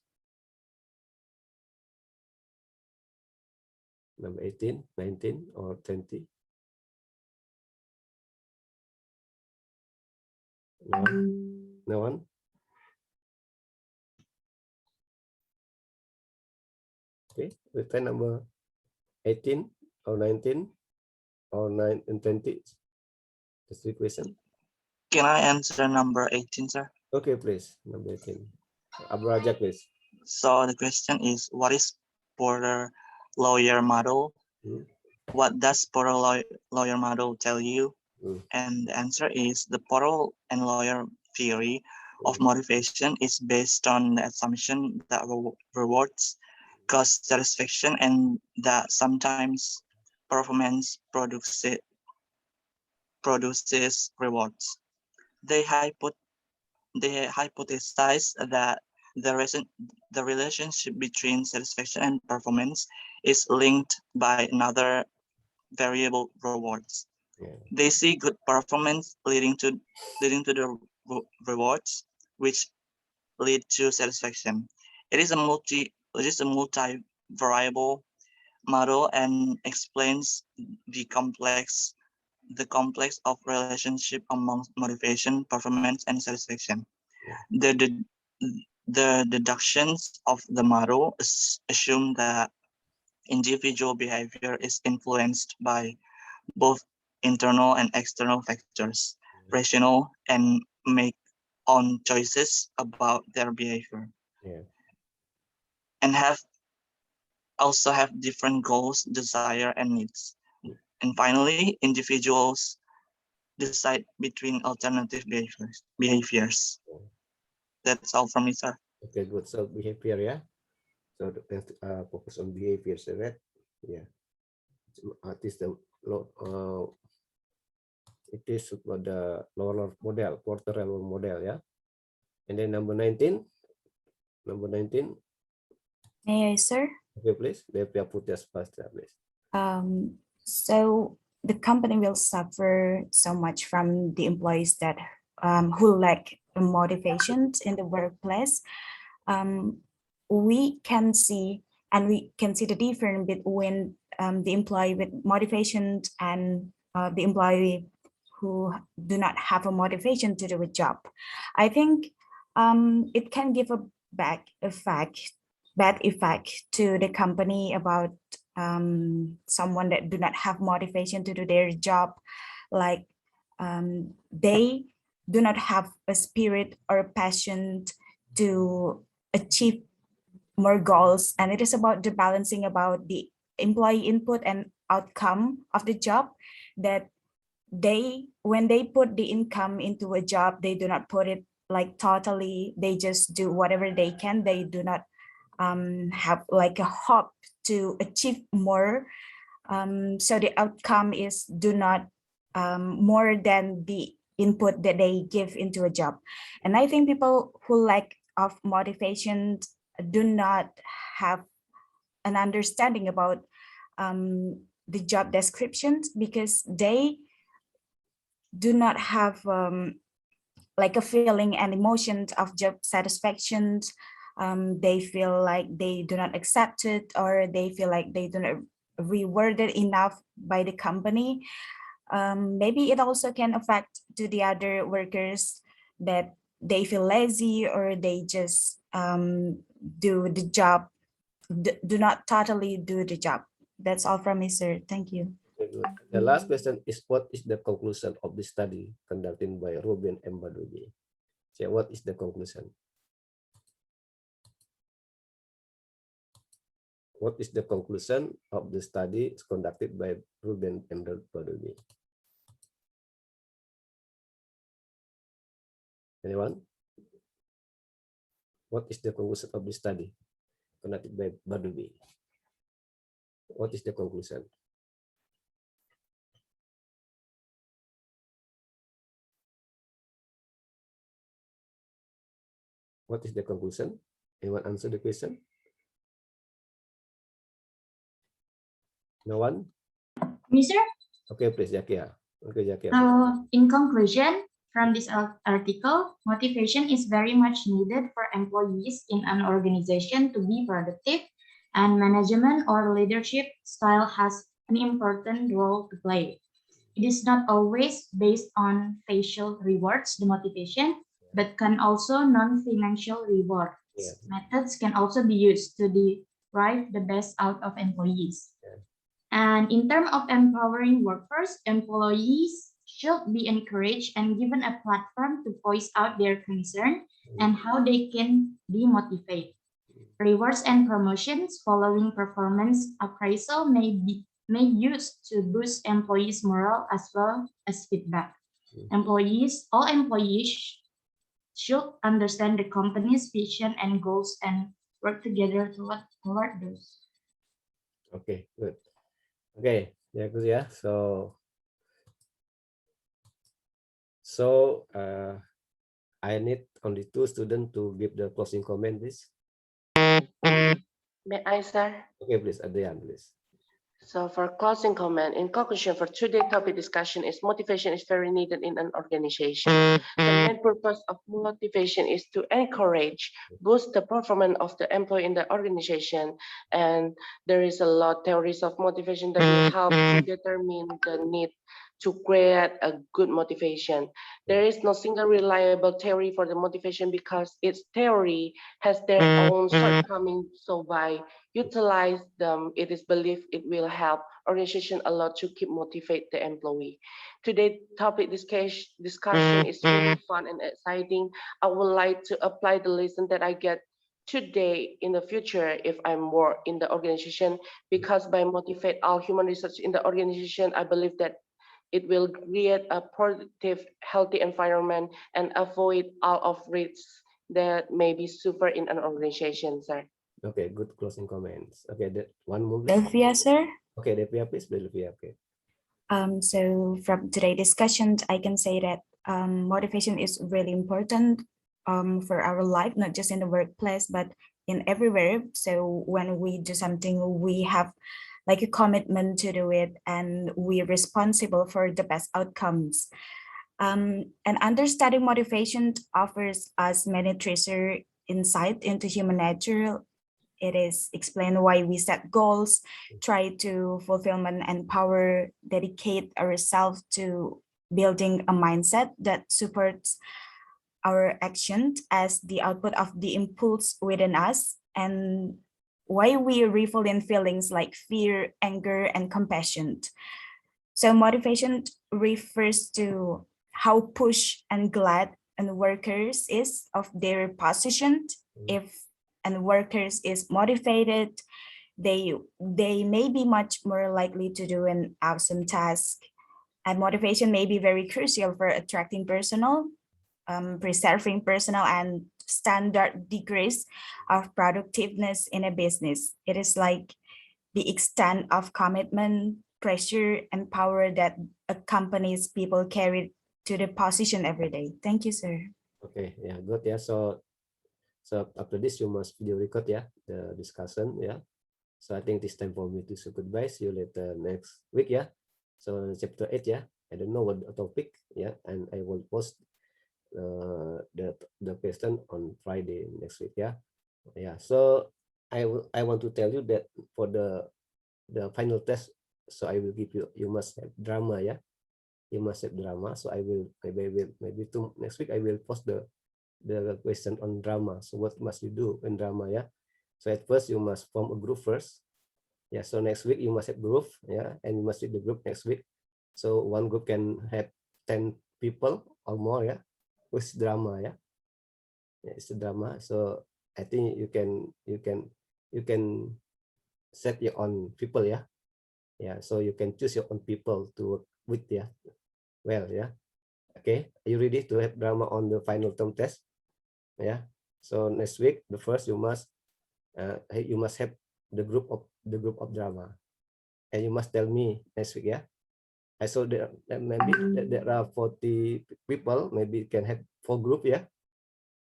Number 18, 19, or 20. No one? No one? Okay, we try number 18 or 19 or 9 and 20. That's the question. Can I answer number 18, sir? Okay, please. Number 18. Abraja, please. So the question is, what is Porter lawyer model? What does Porter lawyer model tell you? And the answer is the Porter and lawyer theory of motivation is based on the assumption that rewards cause satisfaction and that sometimes performance produces rewards. They hypothesize that the relationship between satisfaction and performance is linked by another variable, rewards. They see good performance leading to the rewards, which lead to satisfaction. It is a multi-variable model and explains the complex of relationship among motivation, performance, and satisfaction. The deductions of the model assume that individual behavior is influenced by both internal and external factors, rational, and make own choices about their behavior. And also have different goals, desire, and needs. And finally, individuals decide between alternative behaviors. That's all from me, sir. Okay, good. So behavior, yeah. So focus on behaviors, right? Yeah. It is the lower model, quarter level model, yeah. And then number 19. Number 19. May I, sir? Okay, please. Put this first, please. So the company will suffer so much from the employees that who lack motivation in the workplace. We can see the difference between the employee with motivation and the employee who do not have a motivation to do a job. I think it can give a bad effect to the company about someone that do not have motivation to do their job, like they do not have a spirit or a passion to achieve more goals. And it is about the balancing about the employee input and outcome of the job, that when they put the income into a job, they do not put it like totally, they just do whatever they can. They do not have like a hope to achieve more. So the outcome is do not more than the input that they give into a job. And I think people who lack of motivation do not have an understanding about the job descriptions, because they do not have like a feeling and emotions of job satisfaction. They feel like they do not accept it, or they feel like they do not rewarded enough by the company. Maybe it also can affect to the other workers, that they feel lazy, or they just do the job, do not totally do the job. That's all from me, sir. Thank you. The last question is, what is the conclusion of the study conducted by Ruben M. Badugi? So what is the conclusion? What is the conclusion of the study conducted by Ruben M. Badugi? Anyone? What is the conclusion of the study conducted by Badugi? What is the conclusion? What is the conclusion? Anyone answer the question? No one? Me, sir? Okay, please, Zakia. Okay, Zakia. In conclusion, from this article, motivation is very much needed for employees in an organization to be productive, and management or leadership style has an important role to play. It is not always based on facial rewards, the motivation, but can also non-financial rewards. Methods can also be used to derive the best out of employees. And in terms of empowering workforce, employees should be encouraged and given a platform to voice out their concern and how they can be motivated. Rewards and promotions following performance appraisal may be used to boost employees' morale as well as feedback. All employees should understand the company's vision and goals and work together toward those. Okay, good. Okay, yeah, good, yeah. So I need only 2 students to give the closing comment, please. May I, sir? Okay, please, Adrian, please. So for closing comment, in conclusion, for today's topic discussion is motivation is very needed in an organization. The main purpose of motivation is to encourage, boost the performance of the employee in the organization. And there is a lot of theories of motivation that will help to determine the need to create a good motivation. There is no single reliable theory for the motivation because each theory has their own shortcomings. So by utilize them, it is believed it will help organization a lot to keep motivate the employee. Today's topic discussion is really fun and exciting. I would like to apply the lesson that I get today in the future if I'm more in the organization, because by motivate all human resources in the organization, I believe that it will create a positive, healthy environment and avoid all of risks that may be super in an organization, sir. Okay, good closing comments. Okay, that one more. Delphia, sir. Okay, Delphia, please, Delphia. Okay. So from today's discussion, I can say that motivation is really important for our life, not just in the workplace, but in everywhere. So when we do something, we have like a commitment to do it, and we're responsible for the best outcomes. And understanding motivation offers us many treasure insight into human nature. It is explain why we set goals, try to fulfillment, empower, dedicate ourselves to building a mindset that supports our actions as the output of the impulse within us, and why we revel in feelings like fear, anger, and compassion. So motivation refers to how push and glad and workers is of their position. If and workers is motivated, they may be much more likely to do an awesome task. And motivation may be very crucial for attracting personnel, preserving personnel, and standard degrees of productiveness in a business. It is like the extent of commitment, pressure, and power that accompanies people carry to the position every day. Thank you, sir. Okay, yeah, good. Yeah, so after this, you must video record, yeah, the discussion, yeah. So I think it's time for me to say goodbye. See you later next week, yeah. So chapter 8, yeah. I don't know what the topic, yeah, and I will post the question on Friday next week, yeah. Yeah. So I want to tell you that for the final test, so I will give you must have drama, yeah. You must have drama. So I will maybe next week I will post the question on drama. So what must you do in drama, yeah? So at first you must form a group first. Yeah, so next week you must have group, yeah, and you must lead the group next week. So one group can have 10 people or more, yeah, with drama, yeah. Yeah, it's a drama. So I think you can set your own people, yeah. Yeah, so you can choose your own people to work with, yeah. Well, yeah. Okay, are you ready to have drama on the final term test? Yeah. So next week, the first you must have the group of drama, and you must tell me next week, yeah. I saw there maybe there are 40 people, maybe you can have 4 group, yeah,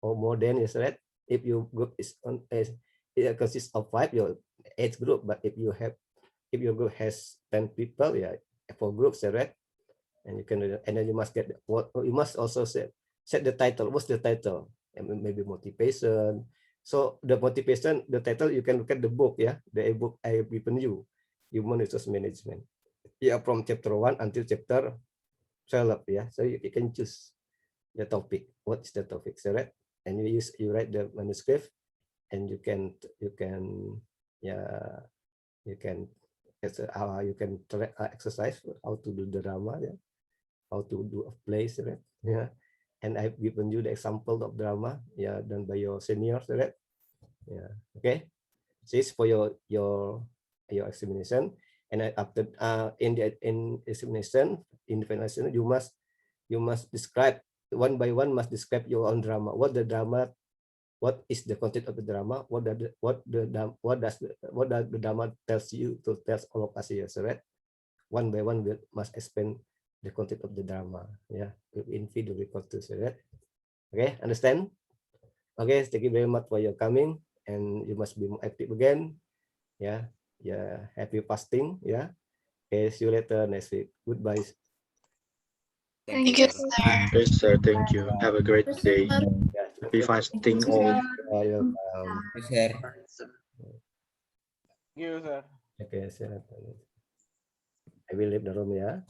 or more than, is right? If your group is on it consists of 5, your 8 group, but if your group has 10 people, yeah, 4 groups, right? And you can, and then you must get what you must also set the title. What's the title? Maybe motivation. So the motivation, the title, you can look at the book, yeah, the book I have given you, Human Resource Management, yeah, from chapter 1 until chapter 12, yeah. So you can choose the topic. What is the topic, so right? And you write the manuscript, and you can yeah, you can exercise how to do the drama, yeah, how to do a play, right? Yeah, and I've given you the example of drama, yeah, done by your seniors, right? Yeah, okay. So it's for your examination, and after in examination, you must describe one by one, must describe your own drama. What is the content of the drama? What does the drama tells you to tell all of us here, so right? One by one, we must explain the content of the drama, yeah, in video record too, so right? Okay, understand? Okay, thank you very much for your coming, and you must be more active again, yeah. Yeah, happy fasting. Yeah. Okay, see you later next week. Goodbye. Thank you, Yes, sir. Thank you. Have a great day. Happy fasting all. You're welcome. Yes, sir. You, sir. Okay, I will leave the room, yeah.